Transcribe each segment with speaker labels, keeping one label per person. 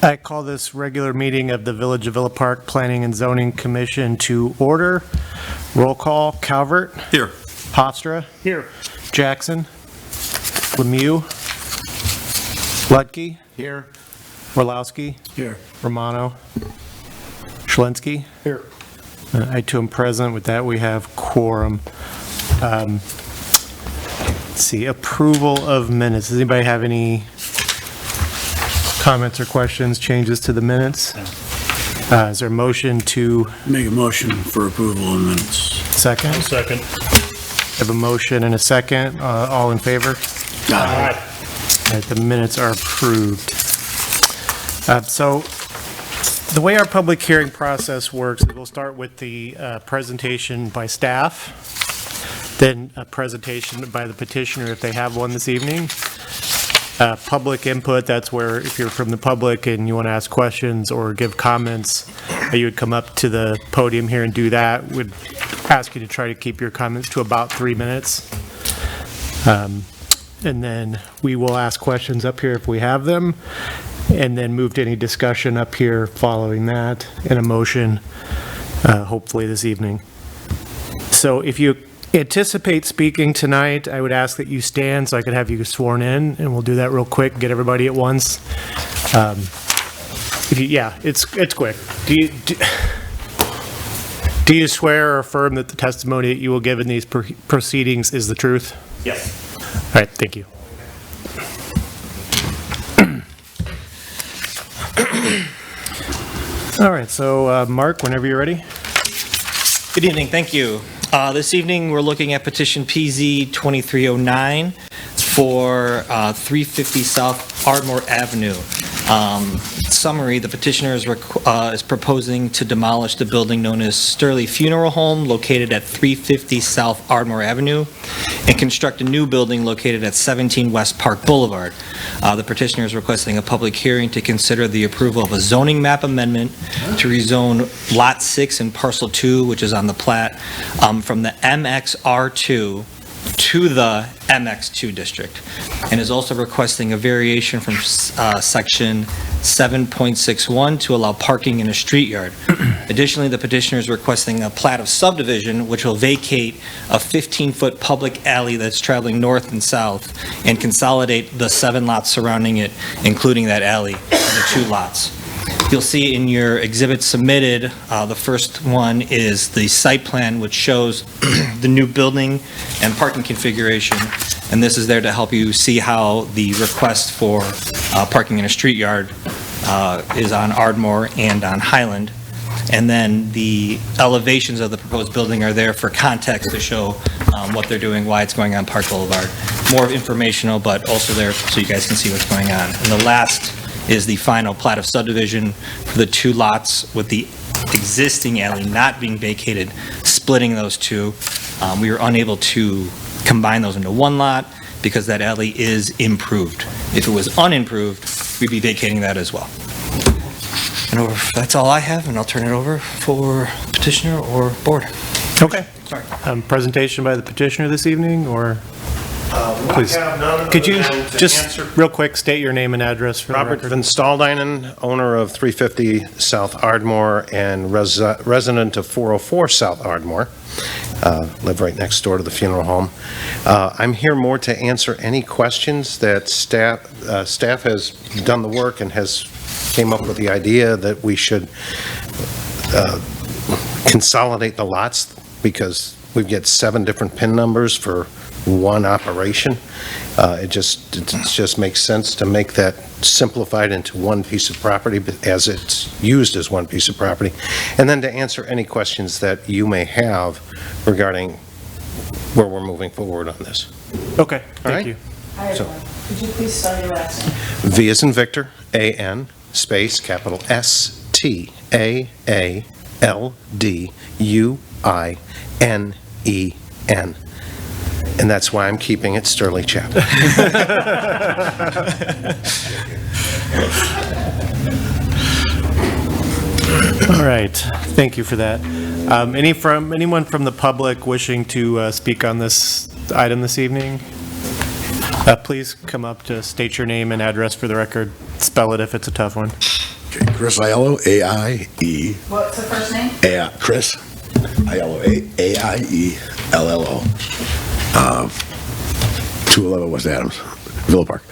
Speaker 1: I call this regular meeting of the Village of Villa Park Planning and Zoning Commission to order. Roll call, Calvert.
Speaker 2: Here.
Speaker 1: Hofstra.
Speaker 3: Here.
Speaker 1: Jackson. Lemieux. Lutke.
Speaker 3: Here.
Speaker 1: Orlowski.
Speaker 3: Here.
Speaker 1: Romano. Schlinsky.
Speaker 3: Here.
Speaker 1: I too am present. With that, we have quorum. Let's see, approval of minutes. Does anybody have any comments or questions, changes to the minutes? Is there a motion to
Speaker 3: Make a motion for approval of minutes.
Speaker 1: second?
Speaker 3: Second.
Speaker 1: I have a motion and a second. All in favor?
Speaker 3: Aye.
Speaker 1: All right, the minutes are approved. So the way our public hearing process works is we'll start with the presentation by staff, then a presentation by the petitioner if they have one this evening. Public input, that's where if you're from the public and you want to ask questions or give comments, you would come up to the podium here and do that. Would ask you to try to keep your comments to about 3 minutes. And then we will ask questions up here if we have them, and then move to any discussion up here following that, and a motion, hopefully this evening. So if you anticipate speaking tonight, I would ask that you stand so I could have you sworn in, and we'll do that real quick, get everybody at once. Yeah, it's quick. Do you swear or affirm that the testimony that you will give in these proceedings is the truth?
Speaker 2: Yes.
Speaker 1: All right, thank you. All right, so Mark, whenever you're ready.
Speaker 4: Good evening, thank you. This evening, we're looking at petition PZ 2309 for 350 South Ardmore Avenue. Summary, the petitioner is proposing to demolish the building known as Sterling Funeral Home located at 350 South Ardmore Avenue and construct a new building located at 17 West Park Boulevard. The petitioner is requesting a public hearing to consider the approval of a zoning map amendment to rezone Lot 6 and Parcel 2, which is on the plat, from the MXR2 to the MX2 district, and is also requesting a variation from section 7.61 to allow parking in a street yard. Additionally, the petitioner is requesting a plat of subdivision which will vacate a 15-foot public alley that's traveling north and south and consolidate the 7 lots surrounding it, including that alley, into 2 lots. You'll see in your exhibit submitted, the first one is the site plan, which shows the new building and parking configuration, and this is there to help you see how the request for parking in a street yard is on Ardmore and on Highland. And then the elevations of the proposed building are there for context to show what they're doing, why it's going on Park Boulevard. More informational, but also there so you guys can see what's going on. And the last is the final plat of subdivision for the 2 lots with the existing alley not being vacated, splitting those 2. We were unable to combine those into 1 lot because that alley is improved. If it was unimproved, we'd be vacating that as well. And that's all I have, and I'll turn it over for petitioner or board.
Speaker 1: Okay.
Speaker 4: Sorry.
Speaker 1: Presentation by the petitioner this evening, or? Please. Could you just real quick state your name and address for
Speaker 5: Robert
Speaker 1: the
Speaker 5: Van
Speaker 1: record?
Speaker 5: Staldinen, owner of 350 South Ardmore and resident of 404 South Ardmore. Live right next door to the funeral home. I'm here more to answer any questions that staff has done the work and has came up with the idea that we should consolidate the lots because we get 7 different PIN numbers for one operation. It just makes sense to make that simplified into one piece of property as it's used as one piece of property. And then to answer any questions that you may have regarding where we're moving forward on this.
Speaker 1: Okay, thank
Speaker 5: right.
Speaker 1: you.
Speaker 6: Hi, everyone. Could you please spell your last name?
Speaker 5: V as in Victor, A-N, space, capital S-T-A-A-L-D-U-I-N-E-N. And that's why I'm keeping it Sterling Chapel.
Speaker 1: All right, thank you for that. Anyone from the public wishing to speak on this item this evening? Please come up to state your name and address for the record. Spell it if it's a tough one.
Speaker 2: Chris Aiello, A-I-E,
Speaker 6: What's the first name?
Speaker 2: Chris Aiello, A-I-E-L-L-O. 211 West Adams, Villa Park.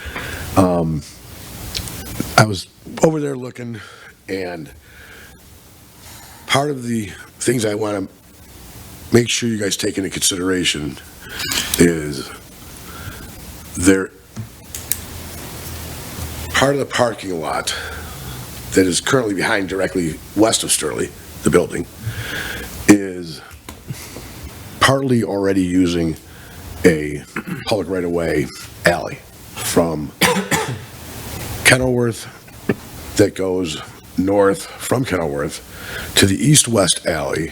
Speaker 2: I was over there looking, and part of the things I want to make sure you guys take into consideration is part of the parking lot that is currently behind directly west of Sterling, the building, is partly already using a public right-of-way alley from Kenilworth that goes north from Kenilworth to the east-west alley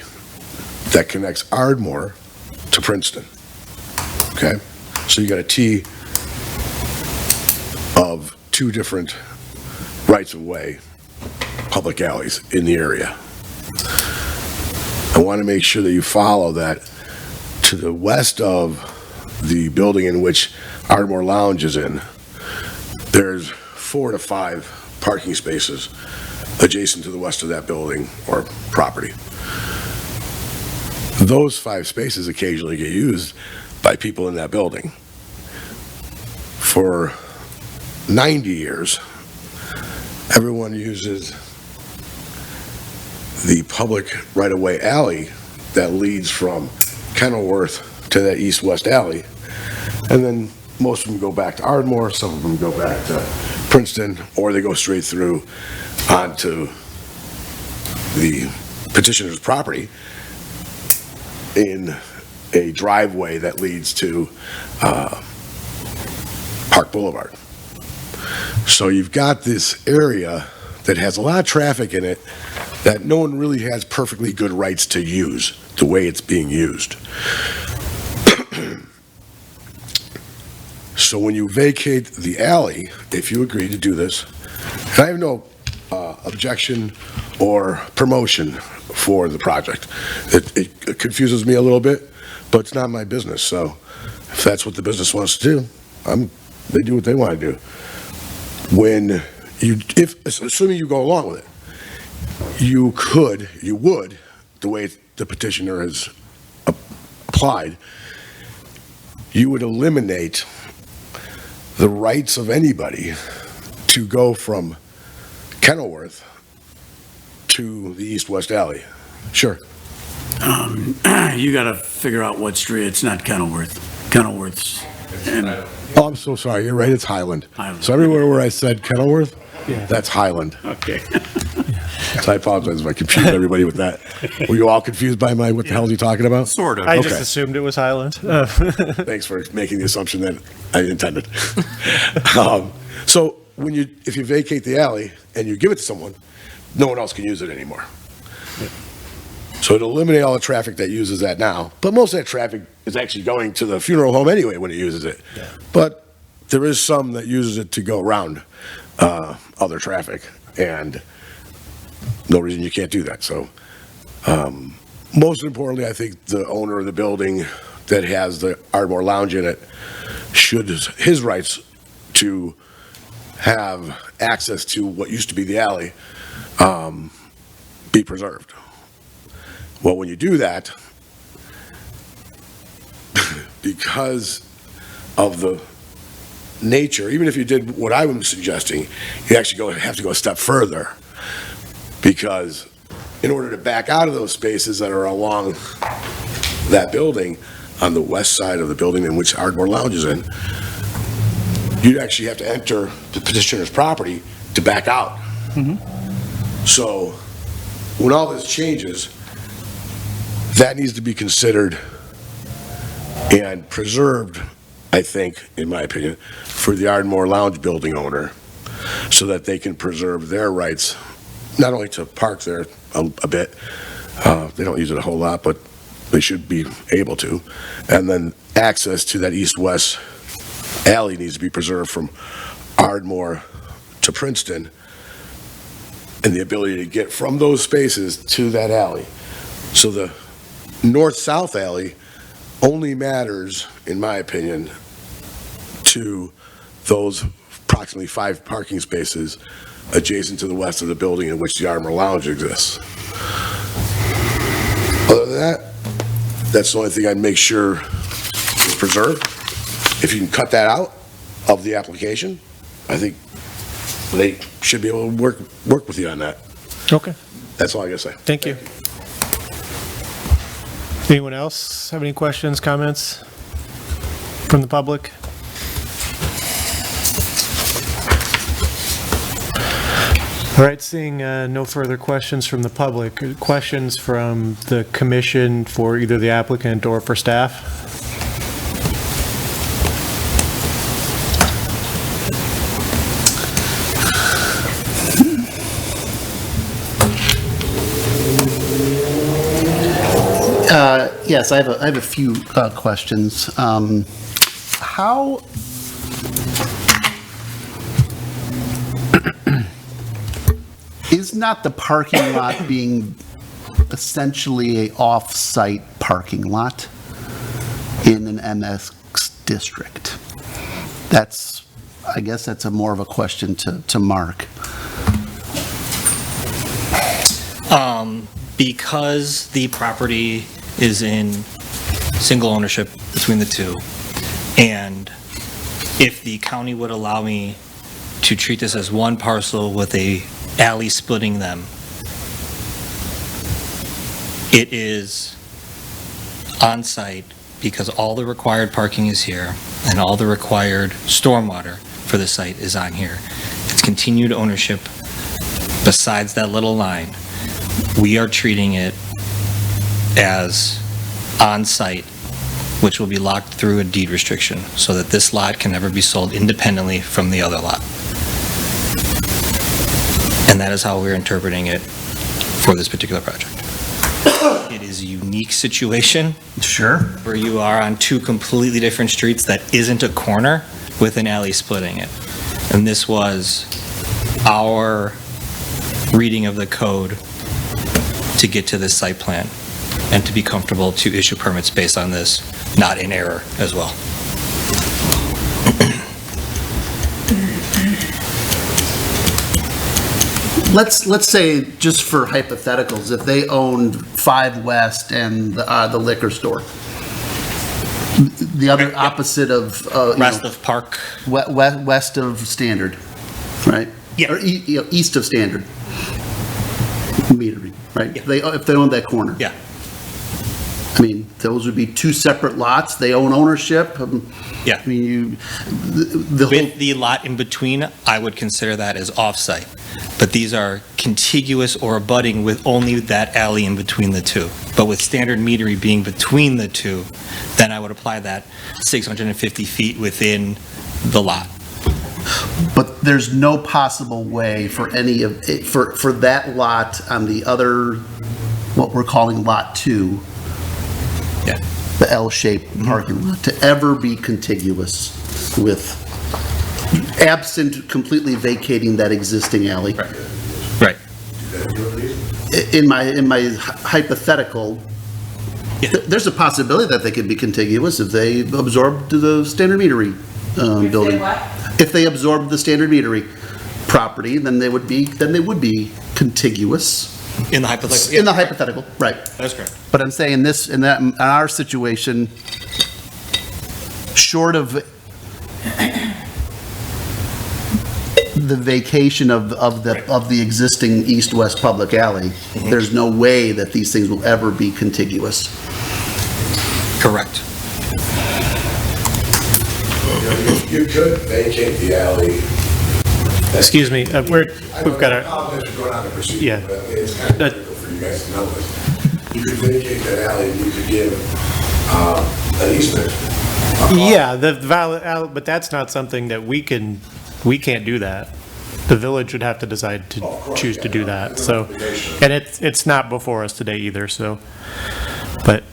Speaker 2: that connects Ardmore to Princeton. Okay? So you got a T of two different rights-of-way public alleys in the area. I want to make sure that you follow that to the west of the building in which Ardmore Lounge is in, there's 4 to 5 parking spaces adjacent to the west of that building or property. Those 5 spaces occasionally get used by people in that building. For 90 years, everyone uses the public right-of-way alley that leads from Kenilworth to that east-west alley. And then most of them go back to Ardmore, some of them go back to Princeton, or they go straight through onto the petitioner's property in a driveway that leads to Park Boulevard. So you've got this area that has a lot of traffic in it that no one really has perfectly good rights to use the way it's being used. So when you vacate the alley, if you agree to do this, and I have no objection or promotion for the project. It confuses me a little bit, but it's not my business. So if that's what the business wants to do, they do what they want to do. Assuming you go along with it, you would, the way the petitioner has applied, you would eliminate the rights of anybody to go from Kenilworth to the east-west alley. Sure.
Speaker 3: You got to figure out what street. It's not Kenilworth. Kenilworth's.
Speaker 2: Oh, I'm so sorry. You're right. It's Highland.
Speaker 3: Highland.
Speaker 2: So everywhere where I said Kenilworth, that's Highland.
Speaker 3: Okay.
Speaker 2: So I apologize if I confused everybody with that. Were you all confused by what the hell is he talking about?
Speaker 3: Sort of.
Speaker 1: I just
Speaker 2: Okay.
Speaker 1: assumed it was Highland.
Speaker 2: Thanks for making the assumption that I intended. So if you vacate the alley and you give it to someone, no one else can use it anymore. So it'll eliminate all the traffic that uses that now, but most of that traffic is actually going to the funeral home anyway when it uses it.
Speaker 1: Yeah.
Speaker 2: But there is some that uses it to go around other traffic, and no reason you can't do that. So most importantly, I think the owner of the building that has the Ardmore Lounge in it should his rights to have access to what used to be the alley be preserved. Well, when you do that, because of the nature, even if you did what I was suggesting, you actually have to go a step further, because in order to back out of those spaces that are along that building on the west side of the building in which Ardmore Lounge is in, you'd actually have to enter the petitioner's property to back out. So when all this changes, that needs to be considered and preserved, I think, in my opinion, for the Ardmore Lounge building owner, so that they can preserve their rights, not only to park there a bit, they don't use it a whole lot, but they should be able to, and then access to that east-west alley needs to be preserved from Ardmore to Princeton, and the ability to get from those spaces to that alley. So the north-south alley only matters, in my opinion, to those approximately 5 parking spaces adjacent to the west of the building in which the Armor Lounge exists. Other than that, that's the only thing I'd make sure is preserved. If you can cut that out of the application, I think they should be able to work with you on that.
Speaker 1: Okay,
Speaker 2: That's all I gotta say.
Speaker 1: thank you. Anyone else have any questions, comments from the public? All right, seeing no further questions from the public, questions from the commission for either the applicant or for staff?
Speaker 7: Yes, I have a few questions. How is not the parking lot being essentially a off-site parking lot in an MX district? I guess that's more of a question to Mark.
Speaker 4: Because the property is in single ownership between the two, and if the county would allow me to treat this as one parcel with a alley splitting them, it is on-site because all the required parking is here and all the required stormwater for the site is on here. It's continued ownership besides that little line. We are treating it as on-site, which will be locked through a deed restriction so that this lot can never be sold independently from the other lot. And that is how we're interpreting it for this particular project. It is a unique situation
Speaker 7: Sure.
Speaker 4: where you are on two completely different streets that isn't a corner with an alley splitting it. And this was our reading of the code to get to this site plan and to be comfortable to issue permits based on this, not in error as well.
Speaker 7: Let's say, just for hypotheticals, if they owned 5 West and the liquor store, the other
Speaker 4: Okay, yeah.
Speaker 7: opposite of,
Speaker 4: Rest of Park,
Speaker 7: west of Standard, right?
Speaker 4: Yeah.
Speaker 7: Or east of Standard metering, right?
Speaker 4: Yeah.
Speaker 7: If they own that corner.
Speaker 4: yeah.
Speaker 7: I mean, those would be 2 separate lots, they own ownership.
Speaker 4: Yeah.
Speaker 7: I mean, the whole,
Speaker 4: With the lot in between, I would consider that as off-site. But these are contiguous or abutting with only that alley in between the two. But with standard metery being between the two, then I would apply that 650 feet within the lot.
Speaker 7: but there's no possible way for any of, for that lot on the other, what we're calling Lot 2,
Speaker 4: Yeah.
Speaker 7: the L-shaped parking lot, to ever be contiguous with, absent completely vacating that existing alley.
Speaker 4: Right.
Speaker 7: In my hypothetical,
Speaker 4: Yeah.
Speaker 7: there's a possibility that they could be contiguous if they absorbed the standard metery building.
Speaker 6: If they what?
Speaker 7: If they absorbed the standard metery property, then they would be contiguous.
Speaker 4: In the hypothetical.
Speaker 7: In the hypothetical, right.
Speaker 4: That's correct.
Speaker 7: But I'm saying in our situation, short of the vacation of the existing east-west public alley, there's no way that these things will ever be contiguous.
Speaker 4: Correct.
Speaker 2: You could vacate the alley.
Speaker 1: Excuse me, we've got
Speaker 2: I
Speaker 1: a,
Speaker 2: apologize for going on the procedure,
Speaker 1: Yeah.
Speaker 2: but it's kind of
Speaker 1: That-
Speaker 2: critical for you guys to know this. You could vacate that alley, and you could give an easement.
Speaker 1: yeah, the valid, but that's not something that we can't do that. The village would have to decide to
Speaker 2: Oh, of course,
Speaker 1: choose to
Speaker 2: yeah,
Speaker 1: do
Speaker 2: no,
Speaker 1: that,
Speaker 2: no
Speaker 1: so.
Speaker 2: obligation.
Speaker 1: And it's not before us today either, so, but,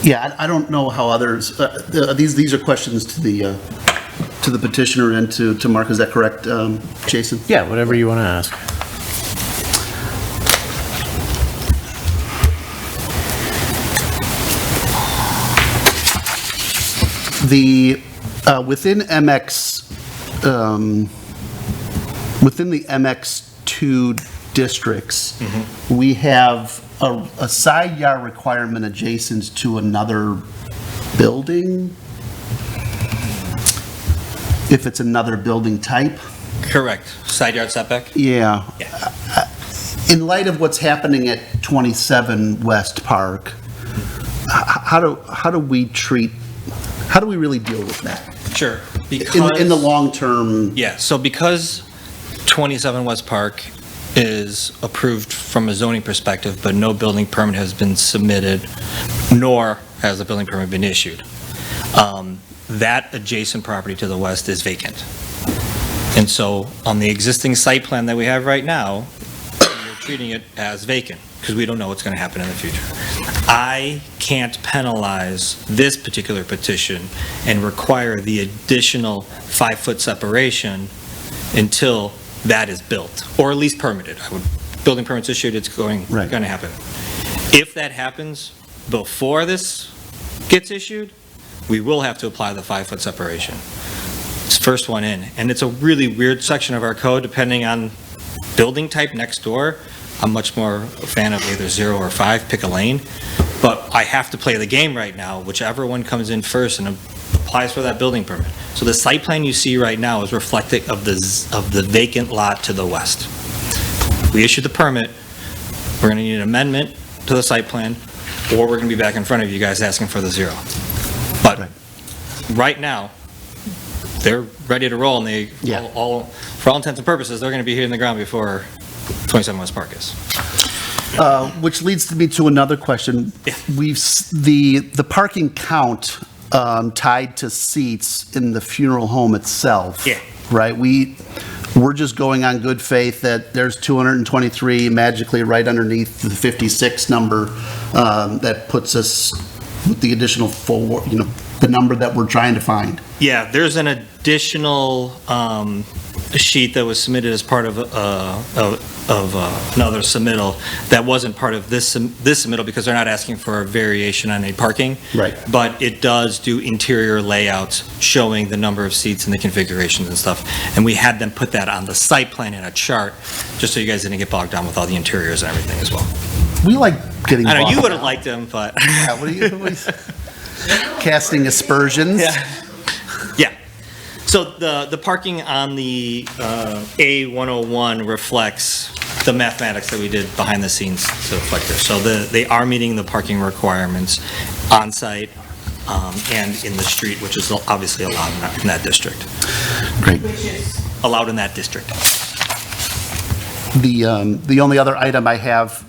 Speaker 7: Yeah, I don't know how others, these are questions to the petitioner and to Mark, is that correct, Jason?
Speaker 1: yeah, whatever you want to ask.
Speaker 7: The, within MX within the MX2 districts, we have a side yard requirement adjacent to another building? If it's another building type?
Speaker 4: Correct. Side yard setback?
Speaker 7: Yeah.
Speaker 4: Yeah.
Speaker 7: In light of what's happening at 27 West Park, how do we really deal with that?
Speaker 4: Sure. Because
Speaker 7: In the long term?
Speaker 4: Yeah, so because 27 West Park is approved from a zoning perspective, but no building permit has been submitted, nor has a building permit been issued, that adjacent property to the west is vacant. And so on the existing site plan that we have right now, we're treating it as vacant because we don't know what's going to happen in the future. I can't penalize this particular petition and require the additional 5-foot separation until that is built, or at least permitted. Building permits issued, it's going to happen. If that happens before this gets issued, we will have to apply the 5-foot separation. It's first one in, and it's a really weird section of our code, depending on building type next door. I'm much more a fan of either 0 or 5, pick a lane, but I have to play the game right now, whichever one comes in first and applies for that building permit. So the site plan you see right now is reflective of the vacant lot to the west. We issued the permit, we're going to need an amendment to the site plan, or we're going to be back in front of you guys asking for the 0. But right now, they're ready to roll, and they, for all intents and purposes, they're going to be hitting the ground before 27 West Park is.
Speaker 7: Which leads me to another question.
Speaker 4: Yeah.
Speaker 7: The parking count tied to seats in the funeral home itself.
Speaker 4: Yeah.
Speaker 7: Right? We're just going on good faith that there's 223 magically right underneath the 56 number that puts us with the additional the number that we're trying to find.
Speaker 4: Yeah, there's an additional sheet that was submitted as part of another submittal that wasn't part of this submittal because they're not asking for a variation on a parking.
Speaker 7: Right.
Speaker 4: But it does do interior layouts showing the number of seats and the configurations and stuff. And we had them put that on the site plan in a chart, just so you guys didn't get bogged down with all the interiors and everything as well.
Speaker 7: We like getting
Speaker 4: I know you
Speaker 7: bogged
Speaker 4: would have
Speaker 7: down.
Speaker 4: liked them, but.
Speaker 7: Yeah, what are you casting aspersions?
Speaker 4: Yeah. So the parking on the A101 reflects the mathematics that we did behind the scenes to reflect this. So they are meeting the parking requirements on site and in the street, which is obviously allowed in that district.
Speaker 7: Great.
Speaker 6: Which is,
Speaker 4: Allowed in that district.
Speaker 7: The only other item I have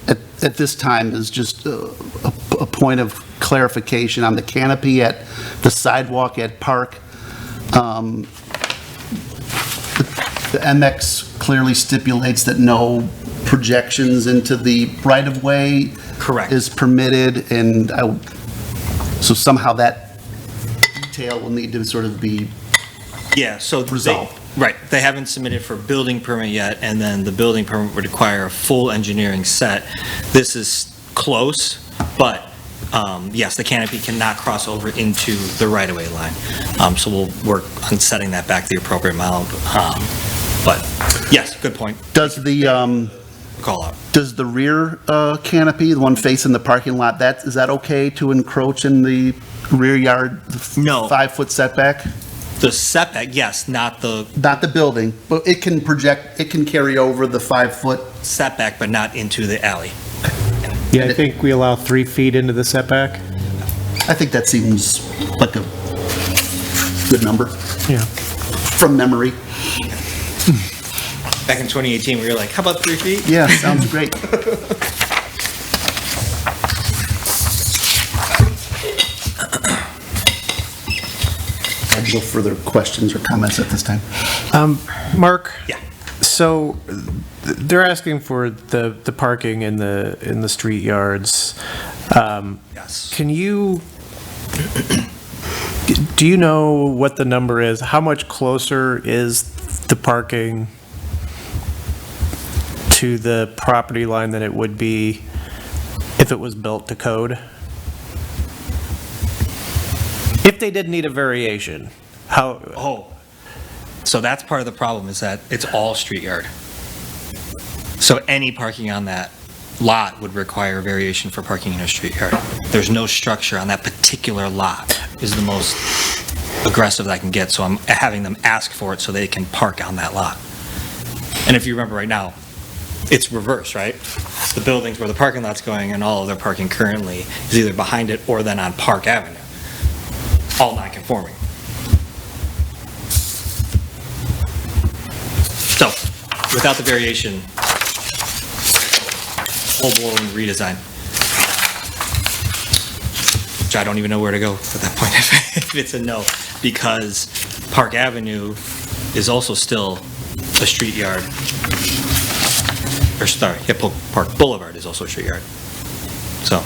Speaker 7: at this time is just a point of clarification on the canopy at the sidewalk at Park. The MX clearly stipulates that no projections into the right-of-way
Speaker 4: Correct.
Speaker 7: is permitted, and so somehow that detail will need to sort of be
Speaker 4: Yeah, so
Speaker 7: resolved.
Speaker 4: Right, they haven't submitted for building permit yet, and then the building permit would require a full engineering set. This is close, but yes, the canopy cannot cross over into the right-of-way line. So we'll work on setting that back the appropriate amount. But yes, good point,
Speaker 7: Does the
Speaker 4: call out.
Speaker 7: Does the rear canopy, the one facing the parking lot, is that okay to encroach in the rear yard?
Speaker 4: No.
Speaker 7: 5-foot setback?
Speaker 4: The setback, yes, not the
Speaker 7: Not the building, but it can project, it can carry over the 5-foot.
Speaker 4: setback, but not into the alley.
Speaker 1: Yeah, I think we allow 3 feet into the setback.
Speaker 7: I think that seems like a good number
Speaker 1: Yeah.
Speaker 7: from memory.
Speaker 4: Back in 2018, we were like, how about 3 feet?
Speaker 7: Yeah, sounds great. I have no further questions or comments at this time.
Speaker 1: Mark?
Speaker 4: Yeah.
Speaker 1: So they're asking for the parking in the street yards.
Speaker 4: Yes.
Speaker 1: Can you, do you know what the number is? How much closer is the parking to the property line than it would be if it was built to code? If they did need a variation, how,
Speaker 4: So that's part of the problem, is that it's all street yard. So any parking on that lot would require a variation for parking in a street yard. There's no structure on that particular lot, is the most aggressive that I can get, so I'm having them ask for it so they can park on that lot. And if you remember right now, it's reversed, right? The buildings where the parking lot's going and all of their parking currently is either behind it or then on Park Avenue. All non-conforming. So, without the variation, full-blown redesign. Which I don't even know where to go at that point if it's a no, because Park Avenue is also still a street yard. Or sorry, yeah, Park Boulevard is also a street yard. So,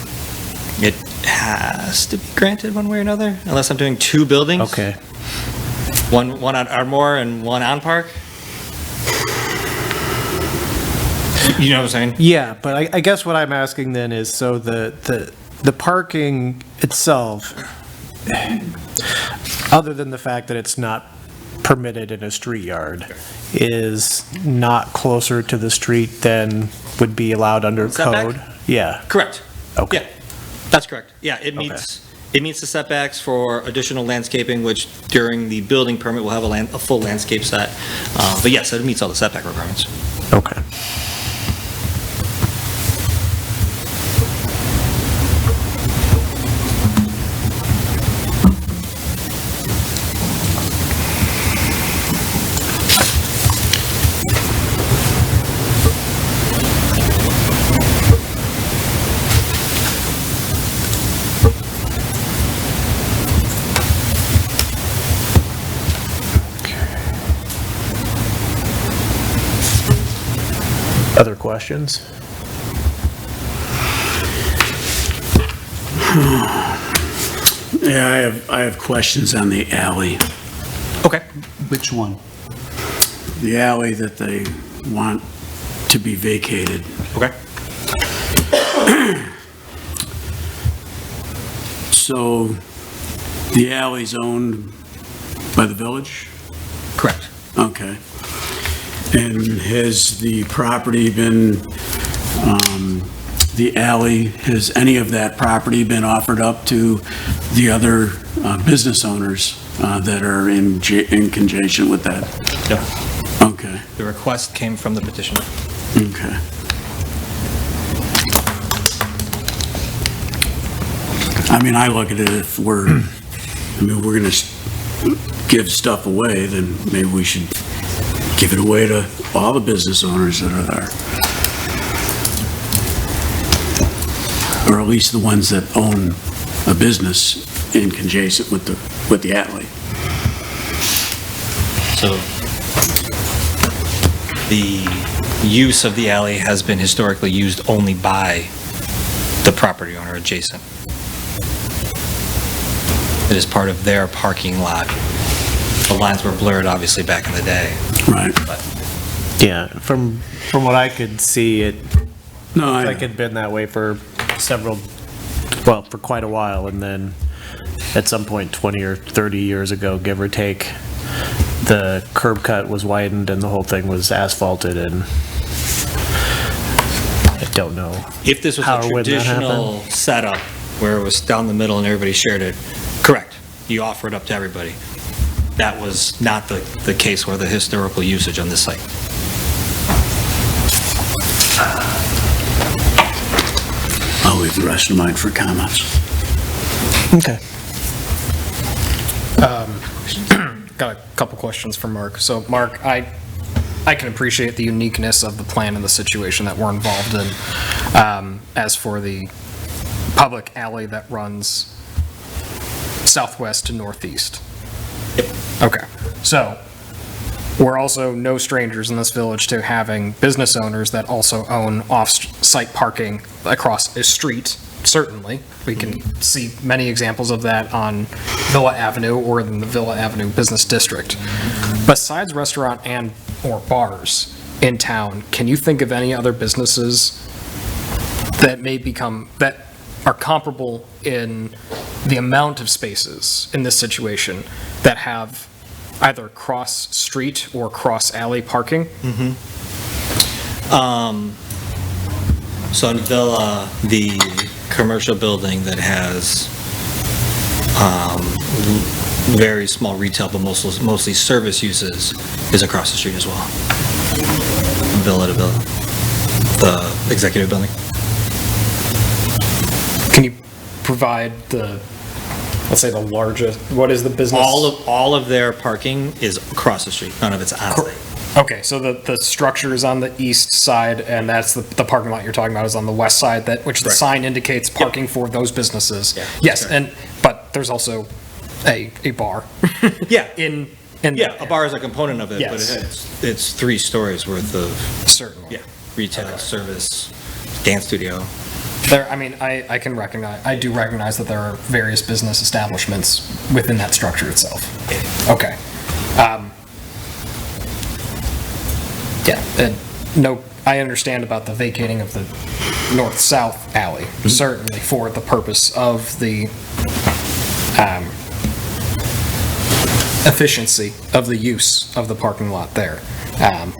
Speaker 4: it has to be granted one way or another, unless I'm doing two buildings.
Speaker 1: Okay.
Speaker 4: One on Ardmore and one on Park. You know what I'm saying?
Speaker 1: Yeah, but I guess what I'm asking then is, so the parking itself, other than the fact that it's not permitted in a street yard, is not closer to the street than would be allowed under
Speaker 4: Setback?
Speaker 1: code? Yeah,
Speaker 4: Correct.
Speaker 1: okay.
Speaker 4: Yeah, that's correct. Yeah, it meets the setbacks for additional landscaping, which during the building permit will have a full landscape set. But yes, it meets all the setback requirements.
Speaker 1: Okay. Other questions?
Speaker 3: Yeah, I have questions on the alley.
Speaker 4: Okay.
Speaker 7: Which one?
Speaker 3: The alley that they want to be vacated.
Speaker 4: Okay.
Speaker 3: So the alley's owned by the village?
Speaker 4: Correct.
Speaker 3: Okay. And has the property been, the alley, has any of that property been offered up to the other business owners that are in conjunction with that?
Speaker 4: No.
Speaker 3: Okay,
Speaker 4: The request came from the petitioner.
Speaker 3: okay. I mean, I look at it, if we're gonna give stuff away, then maybe we should give it away to all the business owners that are there. Or at least the ones that own a business in conjunction with the alley.
Speaker 4: So the use of the alley has been historically used only by the property owner adjacent. It is part of their parking lot. The lines were blurred, obviously, back in the day.
Speaker 3: Right.
Speaker 1: Yeah, from what I could see, it
Speaker 3: No,
Speaker 1: like it'd been that way for for quite a while, and then at some point 20 or 30 years ago, give or take, the curb cut was widened and the whole thing was asphalted, and I don't know.
Speaker 4: If this was
Speaker 1: How
Speaker 4: a
Speaker 1: or when that
Speaker 4: traditional setup where it was down the middle and everybody shared it, correct, you offer it up to everybody. That was not the case where the historical usage on this site.
Speaker 3: I'll leave the rest of mine for comments.
Speaker 1: Okay.
Speaker 8: Got a couple questions for Mark. So, Mark, I can appreciate the uniqueness of the plan and the situation that we're involved in. As for the public alley that runs southwest to northeast. Okay. So, we're also no strangers in this village to having business owners that also own off-site parking across a street. Certainly, we can see many examples of that on Villa Avenue or in the Villa Avenue Business District. Besides restaurant and or bars in town, can you think of any other businesses that that are comparable in the amount of spaces in this situation that have either cross-street or cross-alley parking?
Speaker 4: So in Villa, the commercial building that has very small retail, but mostly service uses, is across the street as well. Villa to Villa, the executive building.
Speaker 8: Can you provide the, let's say the largest, what is the business?
Speaker 4: All of their parking is across the street. None of it's on site.
Speaker 8: Okay, so the structure is on the east side, and that's the parking lot you're talking about is on the west side, which the
Speaker 4: Correct.
Speaker 8: sign indicates parking for those businesses.
Speaker 4: Yeah,
Speaker 8: Yes,
Speaker 4: correct.
Speaker 8: but there's also a bar.
Speaker 4: Yeah.
Speaker 8: In
Speaker 4: Yeah, a bar is a component of it, but
Speaker 8: Yes.
Speaker 4: it's 3 stories worth of,
Speaker 8: Certainly.
Speaker 4: yeah, retail, service, dance studio.
Speaker 8: There, I mean, I do recognize that there are various business establishments within that structure itself. Okay. Yeah, and no, I understand about the vacating of the north-south alley, certainly for the purpose of the efficiency of the use of the parking lot there.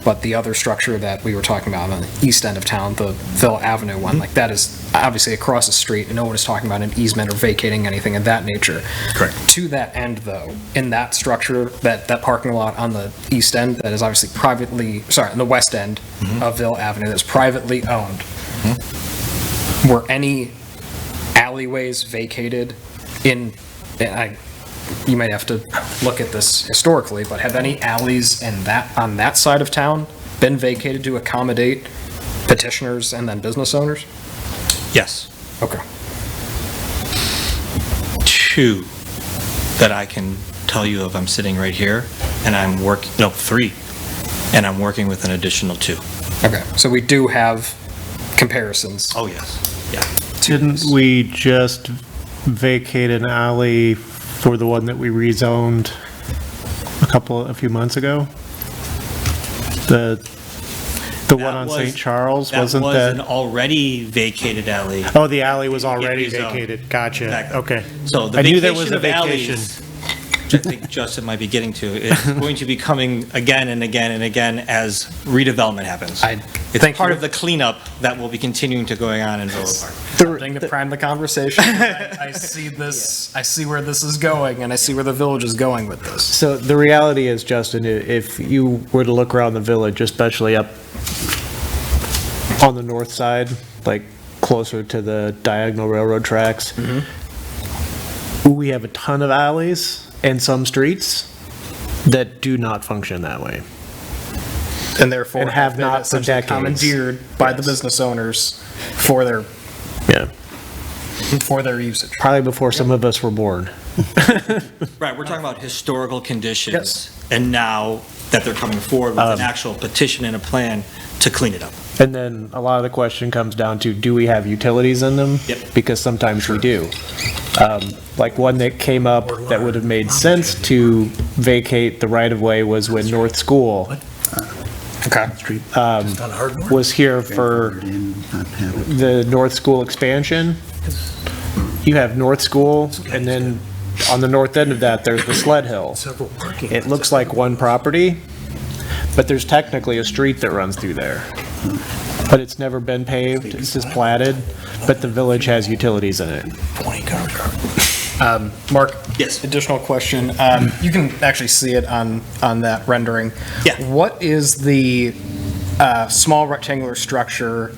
Speaker 8: But the other structure that we were talking about on the east end of town, the Villa Avenue one, like that is obviously across the street, and no one is talking about an easement or vacating anything of that nature.
Speaker 4: Correct.
Speaker 8: To that end, though, in that structure, that parking lot on the east end, that is obviously on the west end of Villa Avenue, that's privately owned, were any alleyways vacated you might have to look at this historically, but have any alleys on that side of town been vacated to accommodate petitioners and then business owners?
Speaker 4: Yes.
Speaker 8: Okay.
Speaker 4: 2 that I can tell you of. I'm sitting right here, and 3, and I'm working with an additional 2.
Speaker 8: Okay, so we do have comparisons.
Speaker 4: Oh, yes. Yeah.
Speaker 1: Didn't we just vacate an alley for the one that we rezoned a few months ago? The one on St. Charles, wasn't
Speaker 4: That
Speaker 1: that?
Speaker 4: was an already vacated alley.
Speaker 1: Oh, the alley was already
Speaker 4: Yeah, rezoned.
Speaker 1: vacated. Gotcha.
Speaker 4: Exactly.
Speaker 1: Okay.
Speaker 4: So the
Speaker 1: I knew there was
Speaker 4: vacation
Speaker 1: a
Speaker 4: of
Speaker 1: vacation.
Speaker 4: alleys, which I think Justin might be getting to, is going to be coming again and again and again as redevelopment happens. It's
Speaker 8: thank
Speaker 4: part
Speaker 8: you.
Speaker 4: of the cleanup that will be continuing to going on in Villa Park.
Speaker 8: Something to prime the conversation. I see this, I see where this is going, and I see where the village is going with this.
Speaker 1: So the reality is, Justin, if you were to look around the village, especially up on the north side, like closer to the diagonal railroad tracks, we have a ton of alleys and some streets that do not function that way.
Speaker 8: And therefore
Speaker 1: And have
Speaker 8: been
Speaker 1: not for
Speaker 8: essentially
Speaker 1: decades.
Speaker 8: commandeered by the
Speaker 1: Yes.
Speaker 8: business owners for their
Speaker 1: Yeah.
Speaker 8: usage.
Speaker 1: Probably before some of us were born.
Speaker 4: Right, we're talking about historical conditions, and now that they're coming forward with an actual petition and a plan to clean it up.
Speaker 1: And then a lot of the question comes down to, do we have utilities in them?
Speaker 4: Yep.
Speaker 1: Because sometimes we do. Like one that came up that would have made sense to vacate the right-of-way was when North School
Speaker 8: Okay.
Speaker 1: was here for the North School expansion. You have North School, and then on the north end of that, there's the Sled Hill. It looks like one property, but there's technically a street that runs through there. But it's never been paved, it's just platted, but the village has utilities in it.
Speaker 8: Mark?
Speaker 4: Yes.
Speaker 8: Additional question. You can actually see it on that rendering.
Speaker 4: Yeah.
Speaker 8: What is the small rectangular structure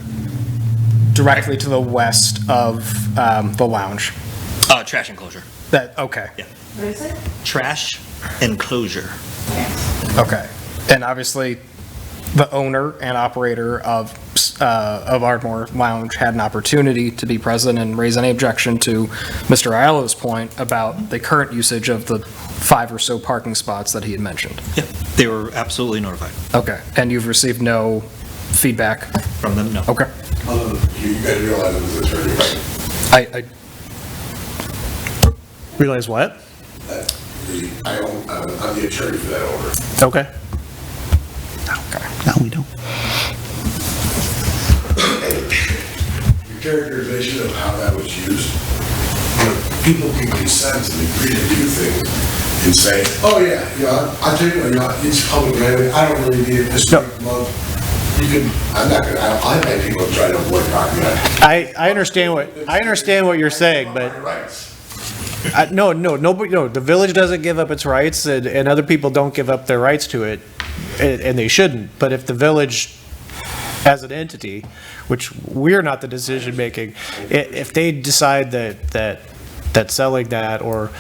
Speaker 8: directly to the west of the lounge?
Speaker 4: Trash enclosure.
Speaker 8: Okay.
Speaker 4: Yeah.
Speaker 6: What is it?
Speaker 4: Trash enclosure.
Speaker 8: Okay. And obviously, the owner and operator of Ardmore Lounge had an opportunity to be present and raise any objection to Mr. Aiello's point about the current usage of the 5 or so parking spots that he had mentioned.
Speaker 4: Yeah, they were absolutely notified.
Speaker 8: Okay. And you've received no feedback?
Speaker 4: From them, no.
Speaker 8: Okay.
Speaker 2: You guys realize it was attorney, right?
Speaker 8: I
Speaker 1: Realize what?
Speaker 2: I'm the attorney for that owner.
Speaker 1: Okay.
Speaker 7: No, we don't.
Speaker 2: Your characterization of how that was used, people can consent and agree to do things, and say, oh yeah, I'll take it, it's public right away, I don't really need it this month. You can, I've had people try to avoid parking lot.
Speaker 1: I understand what you're saying, but
Speaker 2: Rights.
Speaker 1: nobody, the village doesn't give up its rights, and other people don't give up their rights to it, and they shouldn't. But if the village, as an entity, which we're not the decision making, if they decide that selling that or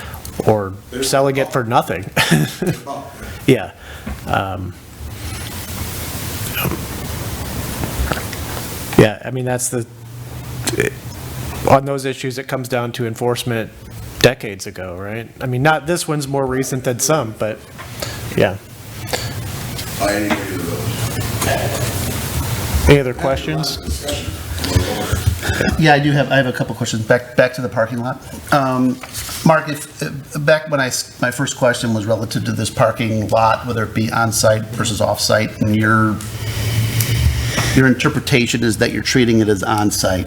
Speaker 1: selling it for nothing, yeah. Yeah, I mean, on those issues, it comes down to enforcement decades ago, right? I mean, not, this one's more recent than some, but, yeah.
Speaker 2: By any way of those.
Speaker 1: Any other questions?
Speaker 7: Yeah, I have a couple questions. Back to the parking lot. Mark, back when my first question was relative to this parking lot, whether it be on-site versus off-site, and your interpretation is that you're treating it as on-site.